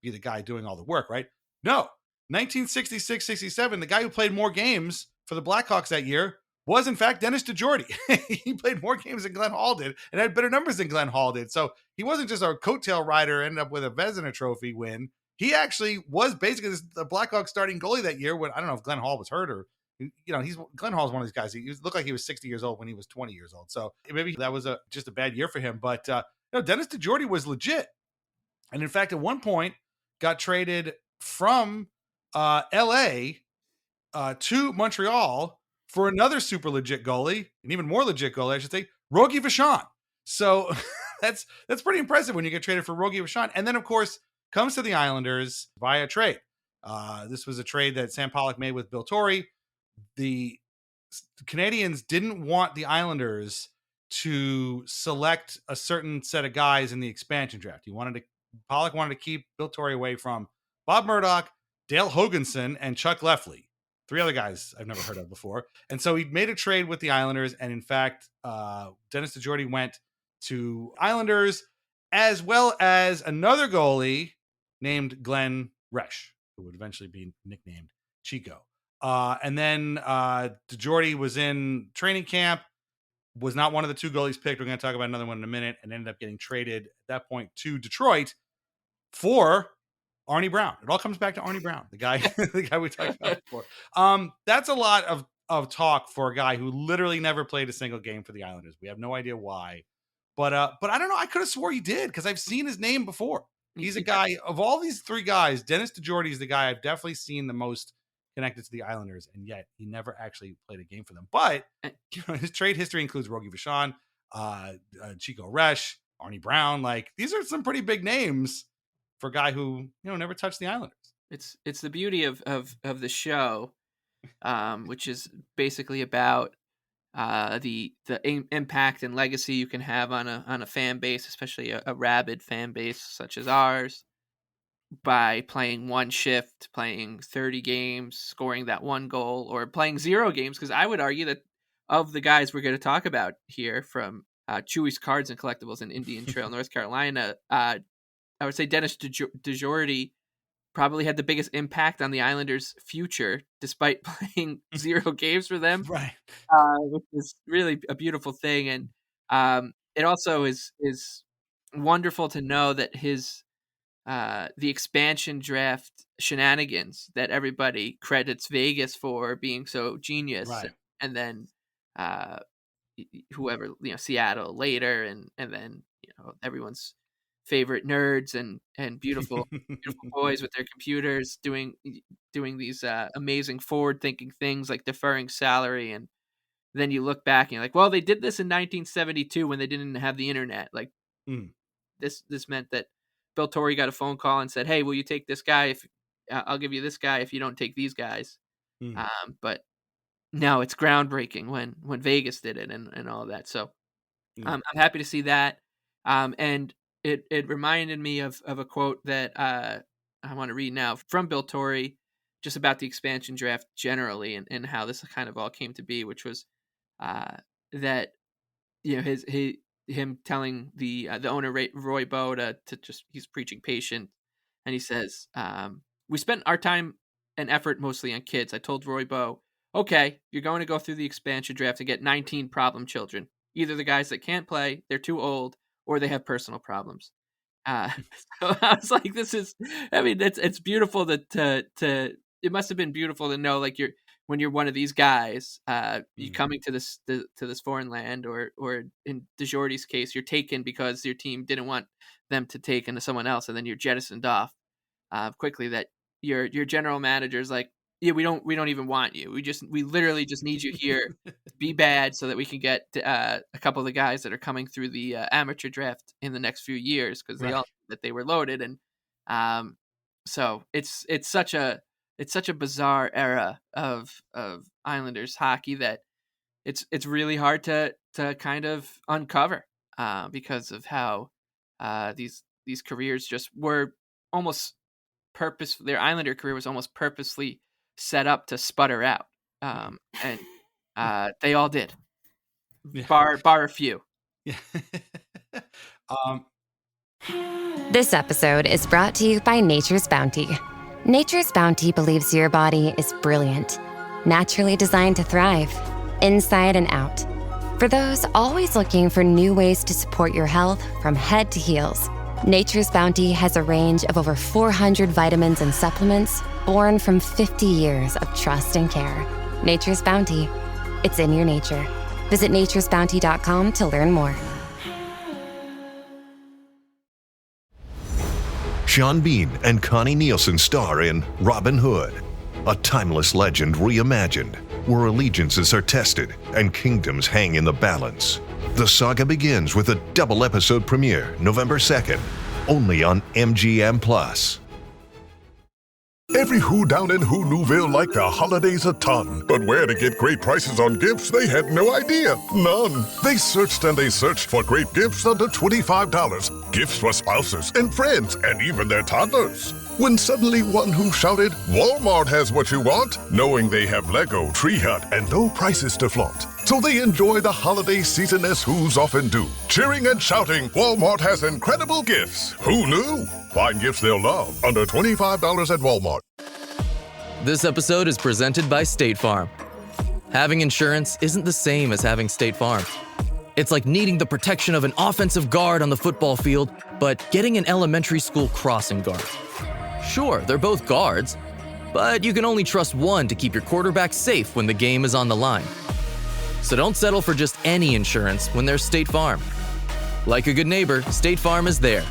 be the guy doing all the work, right? No. 1966-67, the guy who played more games for the Blackhawks that year was, in fact, Dennis DeJordy. He played more games than Glenn Hall did and had better numbers than Glenn Hall did. So he wasn't just our coattail rider, ended up with a Vezina Trophy win. He actually was basically the Blackhawks starting goalie that year when, I don't know if Glenn Hall was hurt or, Glenn Hall's one of these guys. He looked like he was 60 years old when he was 20 years old. So maybe that was just a bad year for him. But Dennis DeJordy was legit. And in fact, at one point got traded from LA to Montreal for another super legit goalie, an even more legit goalie, I should say, Rogie Vachon. So that's pretty impressive when you get traded for Rogie Vachon. And then, of course, comes to the Islanders via trade. This was a trade that Sam Pollock made with Bill Torrey. The Canadians didn't want the Islanders to select a certain set of guys in the expansion draft. Pollock wanted to keep Bill Torrey away from Bob Murdoch, Dale Hoganson, and Chuck Lefley. 3 other guys I've never heard of before. And so he made a trade with the Islanders. And in fact, Dennis DeJordy went to Islanders. as well as another goalie named Glenn Resch, who would eventually be nicknamed Chico. And then DeJordy was in training camp, was not one of the two goalies picked. We're going to talk about another one in a minute, and ended up getting traded at that point to Detroit for Arnie Brown. It all comes back to Arnie Brown, the guy we talked about before. That's a lot of talk for a guy who literally never played a single game for the Islanders. We have no idea why, but I don't know. I could have swore he did because I've seen his name before. He's a guy of all these three guys. Dennis DeJordy is the guy I've definitely seen the most connected to the Islanders, and yet he never actually played a game for them. But his trade history includes Rogie Vachon, Chico Resch, Arnie Brown. Like, these are some pretty big names for a guy who never touched the Islanders. It's the beauty of the show, which is basically about the impact and legacy you can have on a fan base, especially a rabid fan base such as ours, by playing one shift, playing 30 games, scoring that one goal, or playing 0 games. Because I would argue that of the guys we're going to talk about here, from Chewy's Cards and Collectibles in Indian Trail, North Carolina, I would say Dennis DeJordy probably had the biggest impact on the Islanders' future, despite playing 0 games for them. Right. Which is really a beautiful thing. And it also is wonderful to know that his the expansion draft shenanigans that everybody credits Vegas for being so genius, right. And then whoever, Seattle later, and then everyone's favorite nerds and beautiful boys with their computers doing these amazing forward-thinking things like deferring salary. And then you look back and you're like, well, they did this in 1972 when they didn't have the internet. Like, this meant that Bill Torrey got a phone call and said, hey, will you take this guy? If I'll give you this guy if you don't take these guys. But no, it's groundbreaking when Vegas did it and all of that. So I'm happy to see that. And it reminded me of a quote that I want to read now from Bill Torrey, just about the expansion draft generally and how this kind of all came to be, which was that him telling the owner Roy Bowe to just, he's preaching patience, and he says, we spent our time and effort mostly on kids. I told Roy Bowe, okay, you're going to go through the expansion draft and get 19 problem children, either the guys that can't play, they're too old, or they have personal problems. So I was like, it's beautiful to it must have been beautiful to know, like, when you're one of these guys, you coming to this foreign land, or in DeJordy's case, you're taken because your team didn't want them to take into someone else, and then you're jettisoned off quickly. That your general manager's like, yeah, we don't even want you. We literally just need you here to be bad so that we can get a couple of the guys that are coming through the amateur draft in the next few years, because they all knew that they were loaded. And so it's such a bizarre era of Islanders hockey that it's really hard to kind of uncover because of how these careers just were almost their Islander career was almost purposely set up to sputter out, and they all did, bar a few. Yeah. This episode is brought to you by Nature's Bounty. Nature's Bounty believes your body is brilliant, naturally designed to thrive, inside and out. For those always looking for new ways to support your health from head to heels, Nature's Bounty has a range of over 400 vitamins and supplements born from 50 years of trust and care. Nature's Bounty. It's in your nature. Visit naturesbounty.com to learn more. Sean Bean and Connie Nielsen star in Robin Hood, a timeless legend reimagined, where allegiances are tested and kingdoms hang in the balance. The saga begins with a double episode premiere November 2nd, only on MGM+. Every who down in Who Newville liked the holidays a ton, but where to get great prices on gifts, they had no idea. None. They searched and they searched for great gifts under $25. Gifts for spouses and friends and even their toddlers. When suddenly one who shouted, Walmart has what you want, knowing they have Lego, Tree Hut, and low prices to flaunt. so they enjoy the holiday season as who's often do. Cheering and shouting, Walmart has incredible gifts. Who knew? Find gifts they'll love under $25 at Walmart. This episode is presented by State Farm. Having insurance isn't the same as having State Farm. It's like needing the protection of an offensive guard on the football field, but getting an elementary school crossing guard. Sure, they're both guards, but you can only trust one to keep your quarterback safe when the game is on the line. So don't settle for just any insurance when there's State Farm. Like a good neighbor, State Farm is there.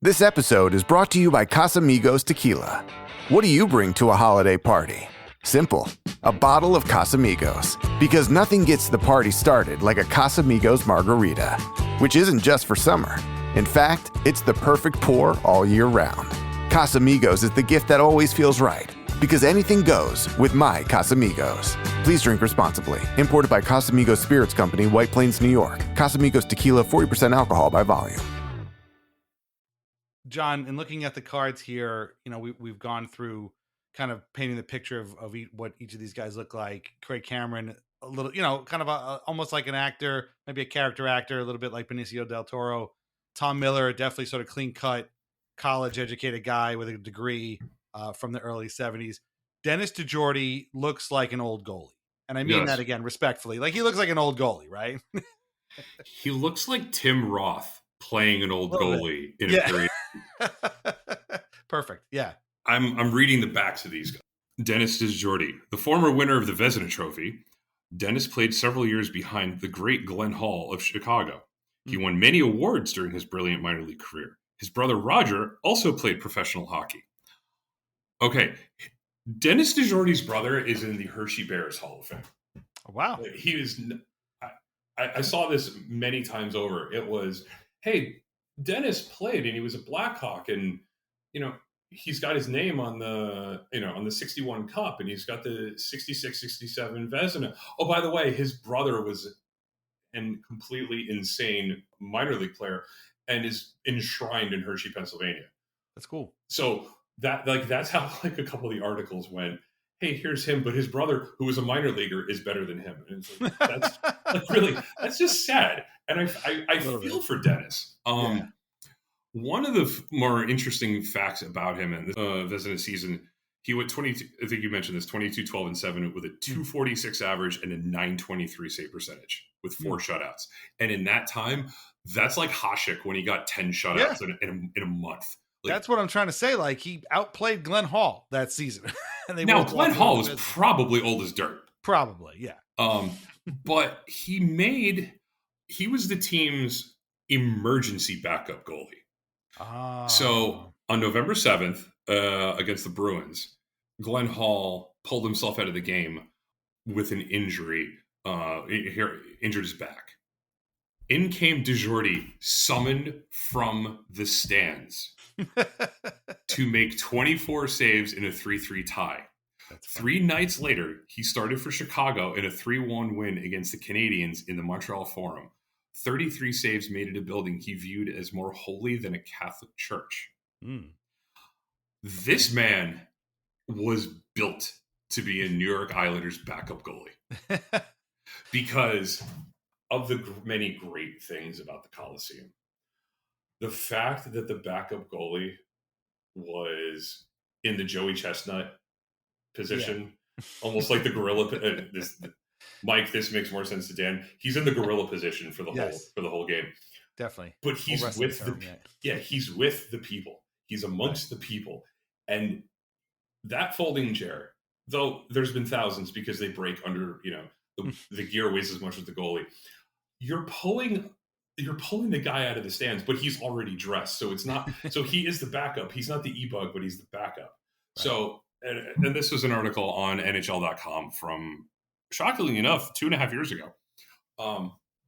This episode is brought to you by Casamigos Tequila. What do you bring to a holiday party? Simple. A bottle of Casamigos. Because nothing gets the party started like a Casamigos margarita, which isn't just for summer. In fact, it's the perfect pour all year round. Casamigos is the gift that always feels right. Because anything goes with my Casamigos. Please drink responsibly. Imported by Casamigos Spirits Company, White Plains, New York. Casamigos Tequila, 40% alcohol by volume. John, in looking at the cards here, we've gone through kind of painting the picture of what each of these guys look like. Craig Cameron, a little, kind of almost like an actor, maybe a character actor, a little bit like Benicio del Toro. Tom Miller, definitely sort of clean cut, college educated guy with a degree from the early 70s. Dennis DeJordy looks like an old goalie. And I mean that again, respectfully. Like he looks like an old goalie, right? He looks like Tim Roth playing an old goalie in a period. Perfect. Yeah. I'm reading the backs of these guys. Dennis DeJordy, the former winner of the Vezina Trophy. Dennis played several years behind the great Glenn Hall of Chicago. He won many awards during his brilliant minor league career. His brother Roger also played professional hockey. Okay, Dennis DeJordy's brother is in the Hershey Bears Hall of Fame. Wow. He is. I saw this many times over. It was, hey, Dennis played and he was a Blackhawk, and he's got his name on the on the 61 Cup, and he's got the 66, 67 Vezina. Oh, by the way, his brother was an completely insane minor league player and is enshrined in Hershey, Pennsylvania. That's cool. So that's how a couple of the articles went. Hey, here's him, but his brother, who was a minor leaguer, is better than him. And it's like, that's really, that's just sad. And I feel for Dennis. One of the more interesting facts about him in the Vezina season, he went 22. I think you mentioned this: 22, 12, and 7 with a 246 average and a 923 save percentage with 4 shutouts. And in that time, that's like Hasek when he got 10 shutouts in a month. Like, that's what I'm trying to say. Like he outplayed Glenn Hall that season. And now Glenn Hall was probably old as dirt. Probably, yeah. But he was the team's emergency backup goalie. So on November 7th, against the Bruins, Glenn Hall pulled himself out of the game with an injury. Injured his back. In came DeJordy, summoned from the stands to make 24 saves in a 3-3 tie. 3 nights later, he started for Chicago in a 3-1 win against the Canadiens in the Montreal Forum. 33 saves made it a building he viewed as more holy than a Catholic church. This man was built to be a New York Islanders backup goalie because of the many great things about the Coliseum. The fact that the backup goalie was in the Joey Chestnut position, almost like the gorilla. Mike, this makes more sense to Dan. He's in the gorilla position for the whole game. Definitely. But he's with he's with the people. He's amongst the people. And that folding chair, though there's been thousands because they break under, the gear weighs as much as the goalie. You're pulling the guy out of the stands, but he's already dressed. So it's not, so he is the backup. He's not the e-bug, but he's the backup. Right. So, and this was an article on NHL.com from, shockingly enough, 2.5 years ago.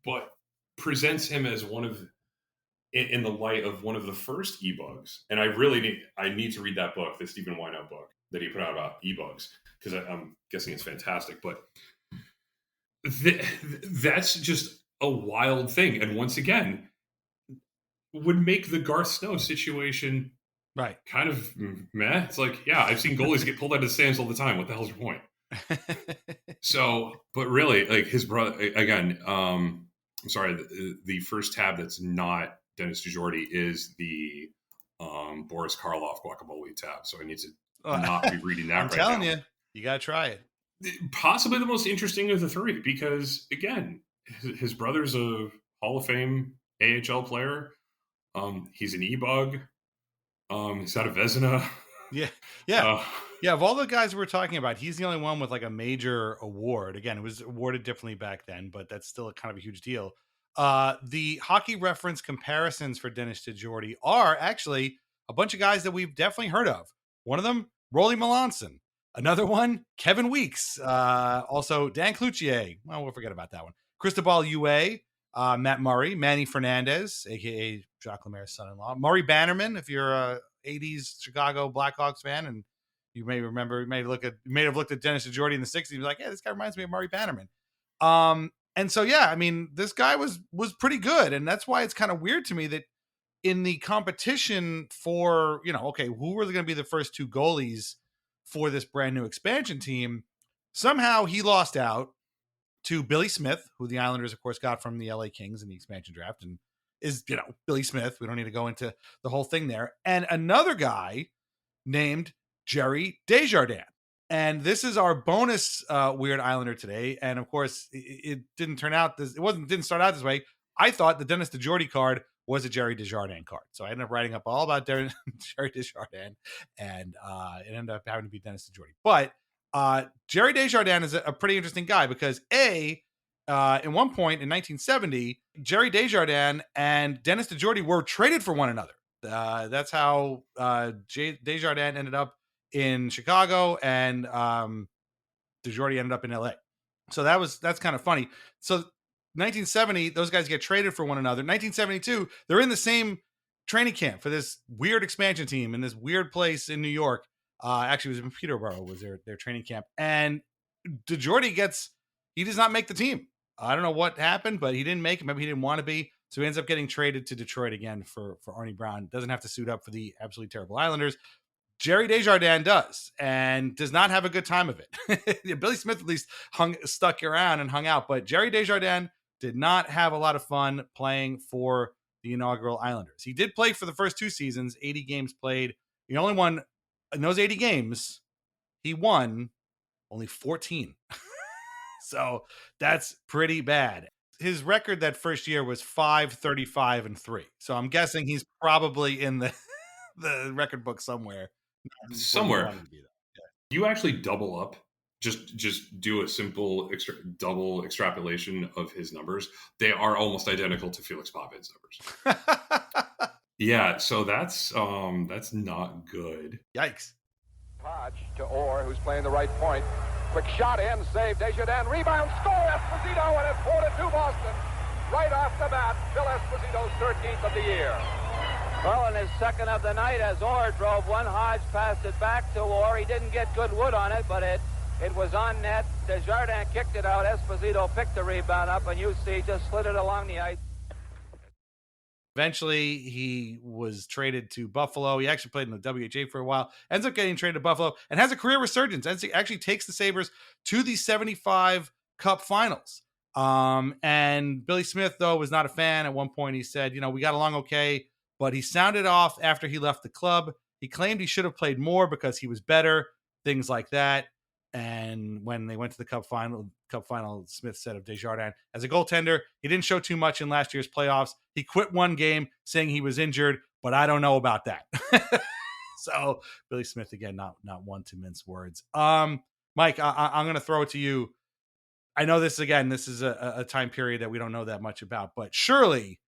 But presents him as in the light of one of the first e-bugs. And I need to read that book, the Stephen Wynot book that he put out about e-bugs, because I'm guessing it's fantastic. But that's just a wild thing. And once again, would make the Garth Snow situation kind of meh. It's like, yeah, I've seen goalies get pulled out of the stands all the time. What the hell's your point? So, but really, like his brother again. I'm sorry. The first tab that's not Dennis DeJordy is the Boris Karloff guacamole tab. So I need to not be reading that I'm right telling now. you got to try it. Possibly the most interesting of the three because, again, his brother's a Hall of Fame AHL player. He's an e-bug. He's got a Vezina. Yeah. Of all the guys we're talking about, he's the only one with like a major award. Again, it was awarded differently back then, but that's still kind of a huge deal. The hockey reference comparisons for Dennis DeJordy are actually a bunch of guys that we've definitely heard of. One of them, Rolly Melanson. Another one, Kevin Weeks. Also, Dan Cloutier. Well, we'll forget about that one. Cristobal Ue, Matt Murray, Manny Fernandez, a.k.a. Jacques Lemaire's son-in-law. Murray Bannerman, if you're a 80s Chicago Blackhawks fan, and you may remember, you may have looked at Dennis DeJordy in the 60s and be like, yeah, this guy reminds me of Murray Bannerman. And so, yeah, I mean, this guy was pretty good. And that's why it's kind of weird to me that in the competition for, okay, who were going to be the first two goalies for this brand new expansion team, somehow he lost out to Billy Smith, who the Islanders, of course, got from the LA Kings in the expansion draft, and is, Billy Smith. We don't need to go into the whole thing there. And another guy named Jerry Desjardins. And this is our bonus Weird Islander today. And of course, it didn't turn out this. Didn't start out this way. I thought the Dennis DeJordy card was a Jerry Desjardins card. So I ended up writing up all about Jerry Desjardins, and it ended up having to be Dennis DeJordy. But Jerry Desjardins is a pretty interesting guy because in one point in 1970, Jerry Desjardins and Dennis DeJordy were traded for one another. That's how Desjardins ended up in Chicago, and DeJordy ended up in LA. So that's kind of funny. So 1970, those guys get traded for one another. 1972, they're in the same training camp for this weird expansion team in this weird place in New York. Actually, it was in Peterborough was their training camp. And DeJordy he does not make the team. I don't know what happened, but he didn't make it. Maybe he didn't want to be. So he ends up getting traded to Detroit again for Arnie Brown. Doesn't have to suit up for the absolutely terrible Islanders. Jerry Desjardins does, and does not have a good time of it. Billy Smith at least stuck around and hung out, but Jerry Desjardins did not have a lot of fun playing for the inaugural Islanders. He did play for the first two seasons, 80 games played. He only won, in those 80 games, he won only 14. So that's pretty bad. His record that first year was 5-35-3. So I'm guessing he's probably in the record book somewhere. You actually double up. Just do a simple double extrapolation of his numbers. They are almost identical to Felix Pavin's numbers. Yeah, so that's not good. Yikes. Hodge to Orr, who's playing the right point. Quick shot in, save Desjardins, rebound, score, Esposito, and it's 4-2 Boston. Right off the bat, Phil Esposito's 13th of the year. Well, in his second of the night, as Orr drove one, Hodge passed it back to Orr. He didn't get good wood on it, but it was on net. Desjardins kicked it out. Esposito picked the rebound up, and UC just slid it along the ice. Eventually, he was traded to Buffalo. He actually played in the WHA for a while. Ends up getting traded to Buffalo and has a career resurgence. Actually takes the Sabres to the 75 Cup Finals. And Billy Smith, though, was not a fan. At one point, he said, we got along okay, but he sounded off after he left the club. He claimed he should have played more because he was better, things like that. And when they went to the Cup final, Smith said of Desjardins, as a goaltender, he didn't show too much in last year's playoffs. He quit one game saying he was injured, but I don't know about that. So Billy Smith, again, not one to mince words. Mike, I'm going to throw it to you. I know this is a time period that we don't know that much about, but surely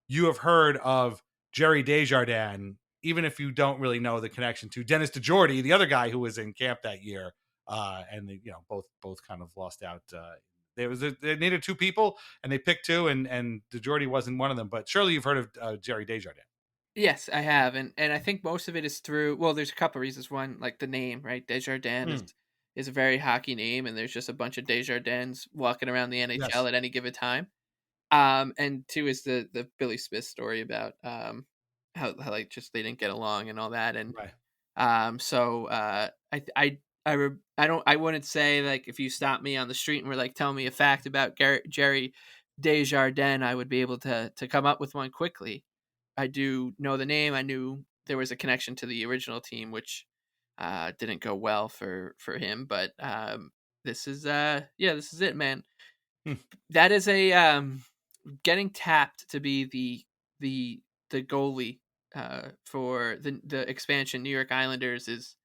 you have heard of Jerry Desjardins, even if you don't really know the connection to Dennis DeJordy, the other guy who was in camp that year. And they, both kind of lost out. They needed two people, and they picked two, and DeJordy wasn't one of them. But surely you've heard of Jerry Desjardins. Yes, I have, and I think most of it is through. Well, there's a couple of reasons. One, like the name, right? Desjardins is a very hockey name, and there's just a bunch of Desjardins walking around the NHL at any given time. And two is the Billy Smith story about how like just they didn't get along and all that, and so I I wouldn't say like if you stopped me on the street and were like, tell me a fact about Jerry Desjardins, I would be able to come up with one quickly. I do know the name. I knew there was a connection to the original team, which didn't go well for him. But this is this is it, man. That is a getting tapped to be the goalie for the expansion New York Islanders is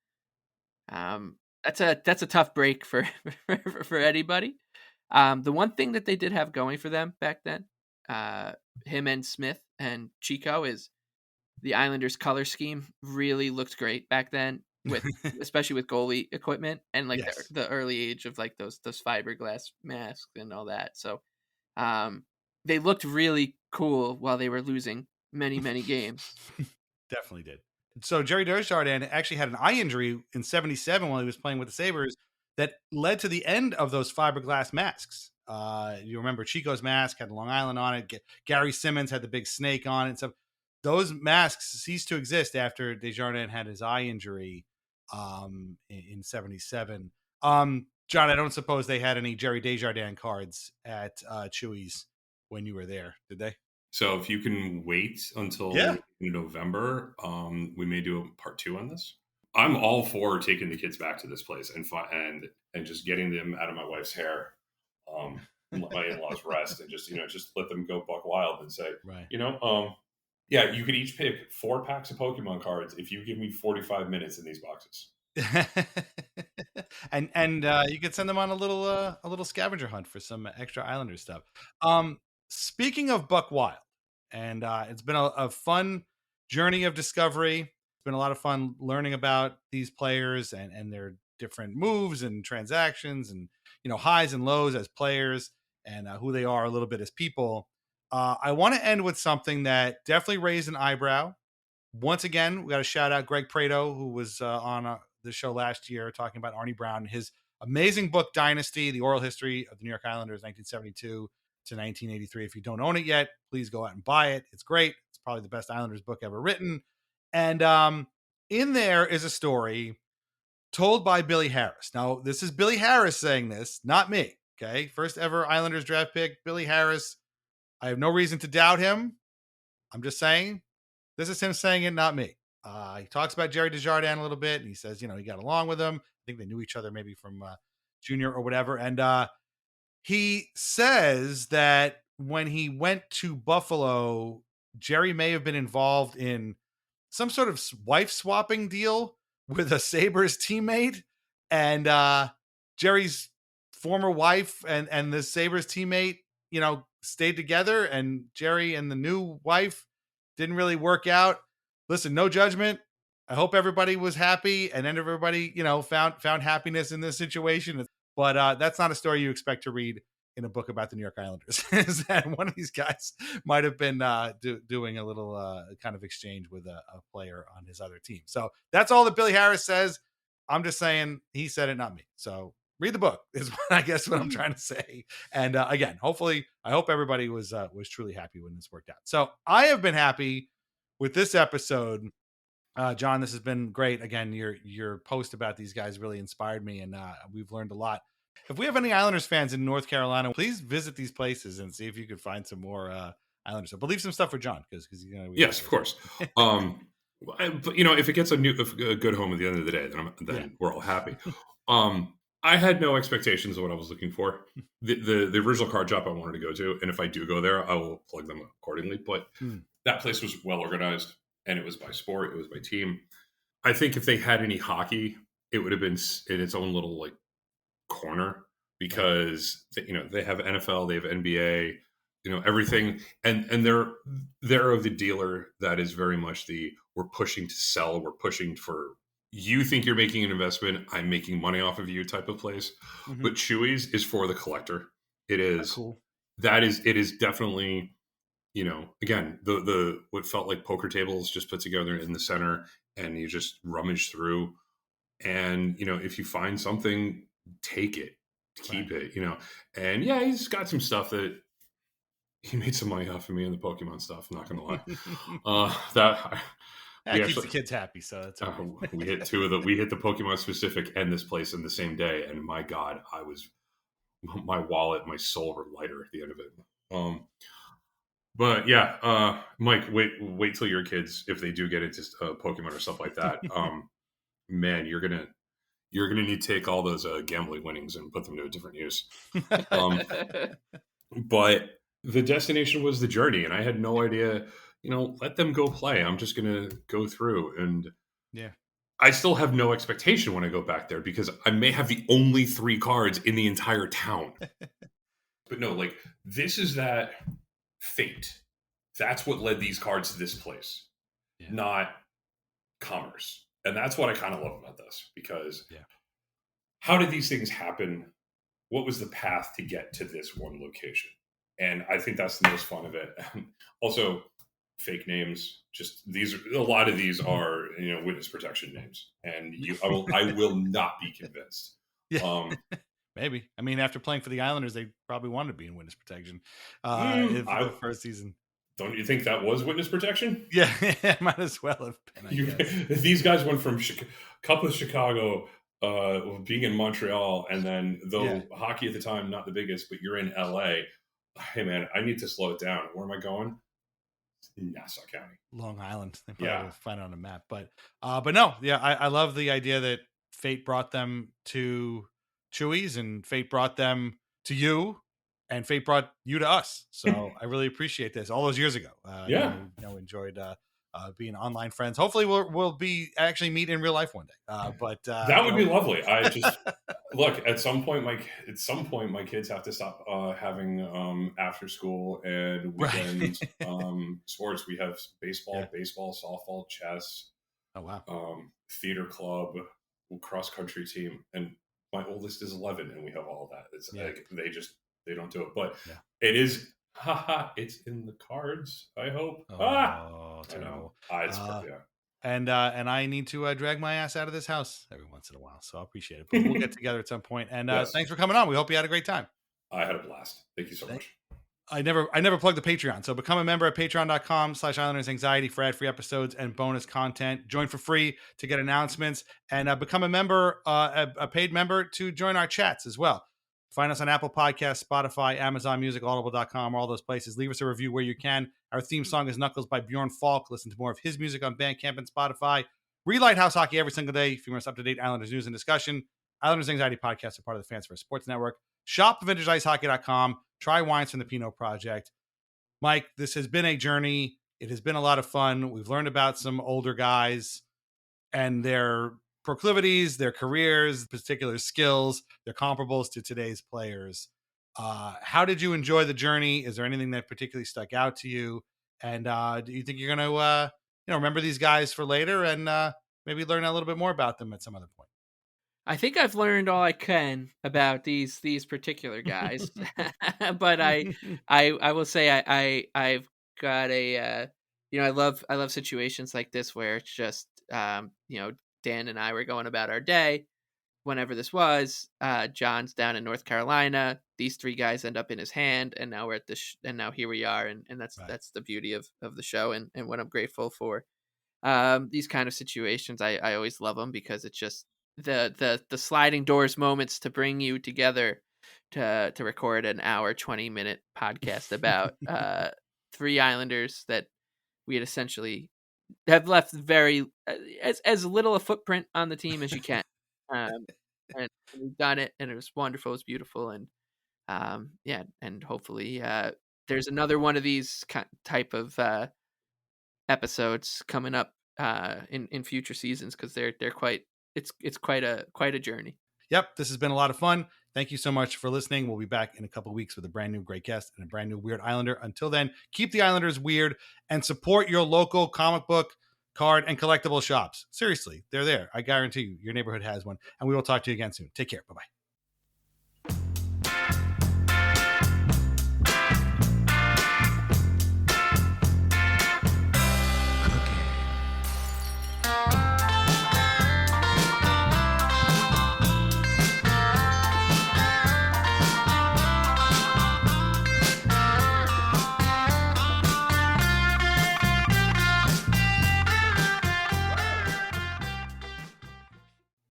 that's a tough break for for anybody. The one thing that they did have going for them back then, him and Smith and Chico, is the Islanders color scheme really looked great back then, with especially with goalie equipment and like the early age of like those fiberglass masks and all that. So they looked really cool while they were losing many games. Definitely did. So Jerry Desjardins actually had an eye injury in 77 while he was playing with the Sabres that led to the end of those fiberglass masks. You remember Chico's mask had Long Island on it. Gary Simmons had the big snake on it. So those masks ceased to exist after Desjardins had his eye injury in 77. John, I don't suppose they had any Jerry Desjardins cards at Chewy's when you were there, did they? So if you can wait until November, we may do a part 2 on this. I'm all for taking the kids back to this place and just getting them out of my wife's hair, let my in-laws rest, and just let them go buck wild and say, you could each pick 4 packs of Pokemon cards if you give me 45 minutes in these boxes. and you could send them on a little scavenger hunt for some extra Islanders stuff. Speaking of buck wild, and it's been a fun journey of discovery. It's been a lot of fun learning about these players and their different moves and transactions and highs and lows as players and who they are a little bit as people. I want to end with something that definitely raised an eyebrow. Once again, we got to shout out Greg Prado, who was on the show last year talking about Arnie Brown, his amazing book, Dynasty, The Oral History of the New York Islanders, 1972 to 1983. If you don't own it yet, please go out and buy it. It's great. It's probably the best Islanders book ever written. And in there is a story told by Billy Harris. Now, this is Billy Harris saying this, not me. Okay. First ever Islanders draft pick, Billy Harris. I have no reason to doubt him. I'm just saying this is him saying it, not me. He talks about Jerry Desjardins a little bit, and he says, he got along with him. I think they knew each other maybe from junior or whatever. And he says that when he went to Buffalo, Jerry may have been involved in some sort of wife swapping deal with a Sabres teammate, and Jerry's former wife and the Sabres teammate, stayed together, and Jerry and the new wife didn't really work out. Listen, no judgment. I hope everybody was happy and then everybody, found happiness in this situation. But that's not a story you expect to read in a book about the New York Islanders. Is that one of these guys might have been doing a little kind of exchange with a player on his other team. So that's all that Billy Harris says. I'm just saying he said it, not me. So read the book is what I'm trying to say. And again, hopefully, I hope everybody was truly happy when this worked out. So I have been happy with this episode. John, this has been great. Again, your post about these guys really inspired me, and we've learned a lot. If we have any Islanders fans in North Carolina, please visit these places and see if you could find some more Islanders. But leave some stuff for John because yes, of course. But if it gets a good home at the end of the day, then we're all happy. I had no expectations of what I was looking for. The original card shop I wanted to go to, and if I do go there, I will plug them accordingly. But that place was well organized, and it was by sport, it was by team. I think if they had any hockey, it would have been in its own little corner, because they have NFL, they have NBA, everything, and they're of the dealer that is very much we're pushing to sell, we're pushing for, you think you're making an investment, I'm making money off of you type of place. Mm-hmm. But Chewy's is for the collector. It is cool. It is definitely, again, the what felt like poker tables just put together in the center, and you just rummage through, and if you find something, take it, keep it, and he's got some stuff that he made some money off of me in the Pokemon stuff. I'm not gonna lie. That keeps the kids happy, so that's okay. We hit the Pokemon specific and this place in the same day, and my God, my wallet, my soul were lighter at the end of it. But yeah, Mike, wait till your kids, if they do get into Pokemon or stuff like that, man, you're gonna need to take all those gambling winnings and put them to a different use. But the destination was the journey, and I had no idea. Let them go play. I'm just gonna go through, and yeah, I still have no expectation when I go back there because I may have the only 3 cards in the entire town. But no, like, this is that fate. That's what led these cards to this place, not commerce. And that's what I kind of love about this, because how did these things happen? What was the path to get to this one location? And I think that's the most fun of it. Also, fake names. Just a lot of these are, witness protection names, and I will not be convinced. Yeah. Maybe. I mean, after playing for the Islanders, they probably wanted to be in witness protection for the first season. Don't you think that was witness protection? Yeah, might as well have been. These guys went from Cup of Chicago, being in Montreal, and then hockey at the time, not the biggest, but you're in LA. Hey man, I need to slow it down. Where am I going? Nassau County, Long Island. They probably will find it on a map, but no, I love the idea that fate brought them to Chewy's, and fate brought them to you, and fate brought you to us. So I really appreciate this. All those years ago, enjoyed being online friends. Hopefully, we'll be actually meet in real life one day. But that would be lovely. I just look at some point. My kids have to stop having after school and weekend sports. We have baseball, softball, chess. Oh wow! Theater club, cross country team, and my oldest is 11, and we have all of that. It's like they don't do it, but it is. It's in the cards. I hope. I know. And I need to drag my ass out of this house every once in a while, so I appreciate it. But we'll get together at some point. And thanks for coming on. We hope you had a great time. I had a blast. Thank you so much. I never plugged the Patreon, so become a member at patreon.com/IslandersAnxiety for ad-free episodes and bonus content. Join for free to get announcements, and become a member, a paid member, to join our chats as well. Find us on Apple Podcasts, Spotify, Amazon Music, Audible.com, all those places. Leave us a review where you can. Our theme song is Knuckles by Bjorn Falk. Listen to more of his music on Bandcamp and Spotify. Read Lighthouse Hockey every single day for your most up-to-date Islanders news and discussion. Islanders Anxiety Podcast are part of the Fans First Sports Network. Shop VintageIceHockey.com. Try wines from the Pinot Project. Mike, this has been a journey. It has been a lot of fun. We've learned about some older guys and their proclivities, their careers, particular skills, their comparables to today's players. How did you enjoy the journey? Is there anything that particularly stuck out to you? And do you think you're going to remember these guys for later and maybe learn a little bit more about them at some other point? I think I've learned all I can about these particular guys, but I will say I've got a I love situations like this where it's just Dan and I were going about our day whenever this was. John's down in North Carolina. These 3 guys end up in his hand, and now we're at and now here we are, and that's the beauty of the show, and what I'm grateful for. These kind of situations, I always love them because it's just the sliding doors moments to bring you together to record an hour 20-minute podcast about 3 Islanders that we had essentially have left very as little a footprint on the team as you can. And we've done it, and it was wonderful. It was beautiful. And and hopefully there's another one of these type of episodes coming up in future seasons, because they're quite it's quite a journey. Yep, this has been a lot of fun. Thank you so much for listening. We'll be back in a couple of weeks with a brand new great guest and a brand new weird Islander. Until then, keep the Islanders weird and support your local comic book, card, and collectible shops. Seriously, they're there. I guarantee you, your neighborhood has one. And we will talk to you again soon. Take care. Bye-bye.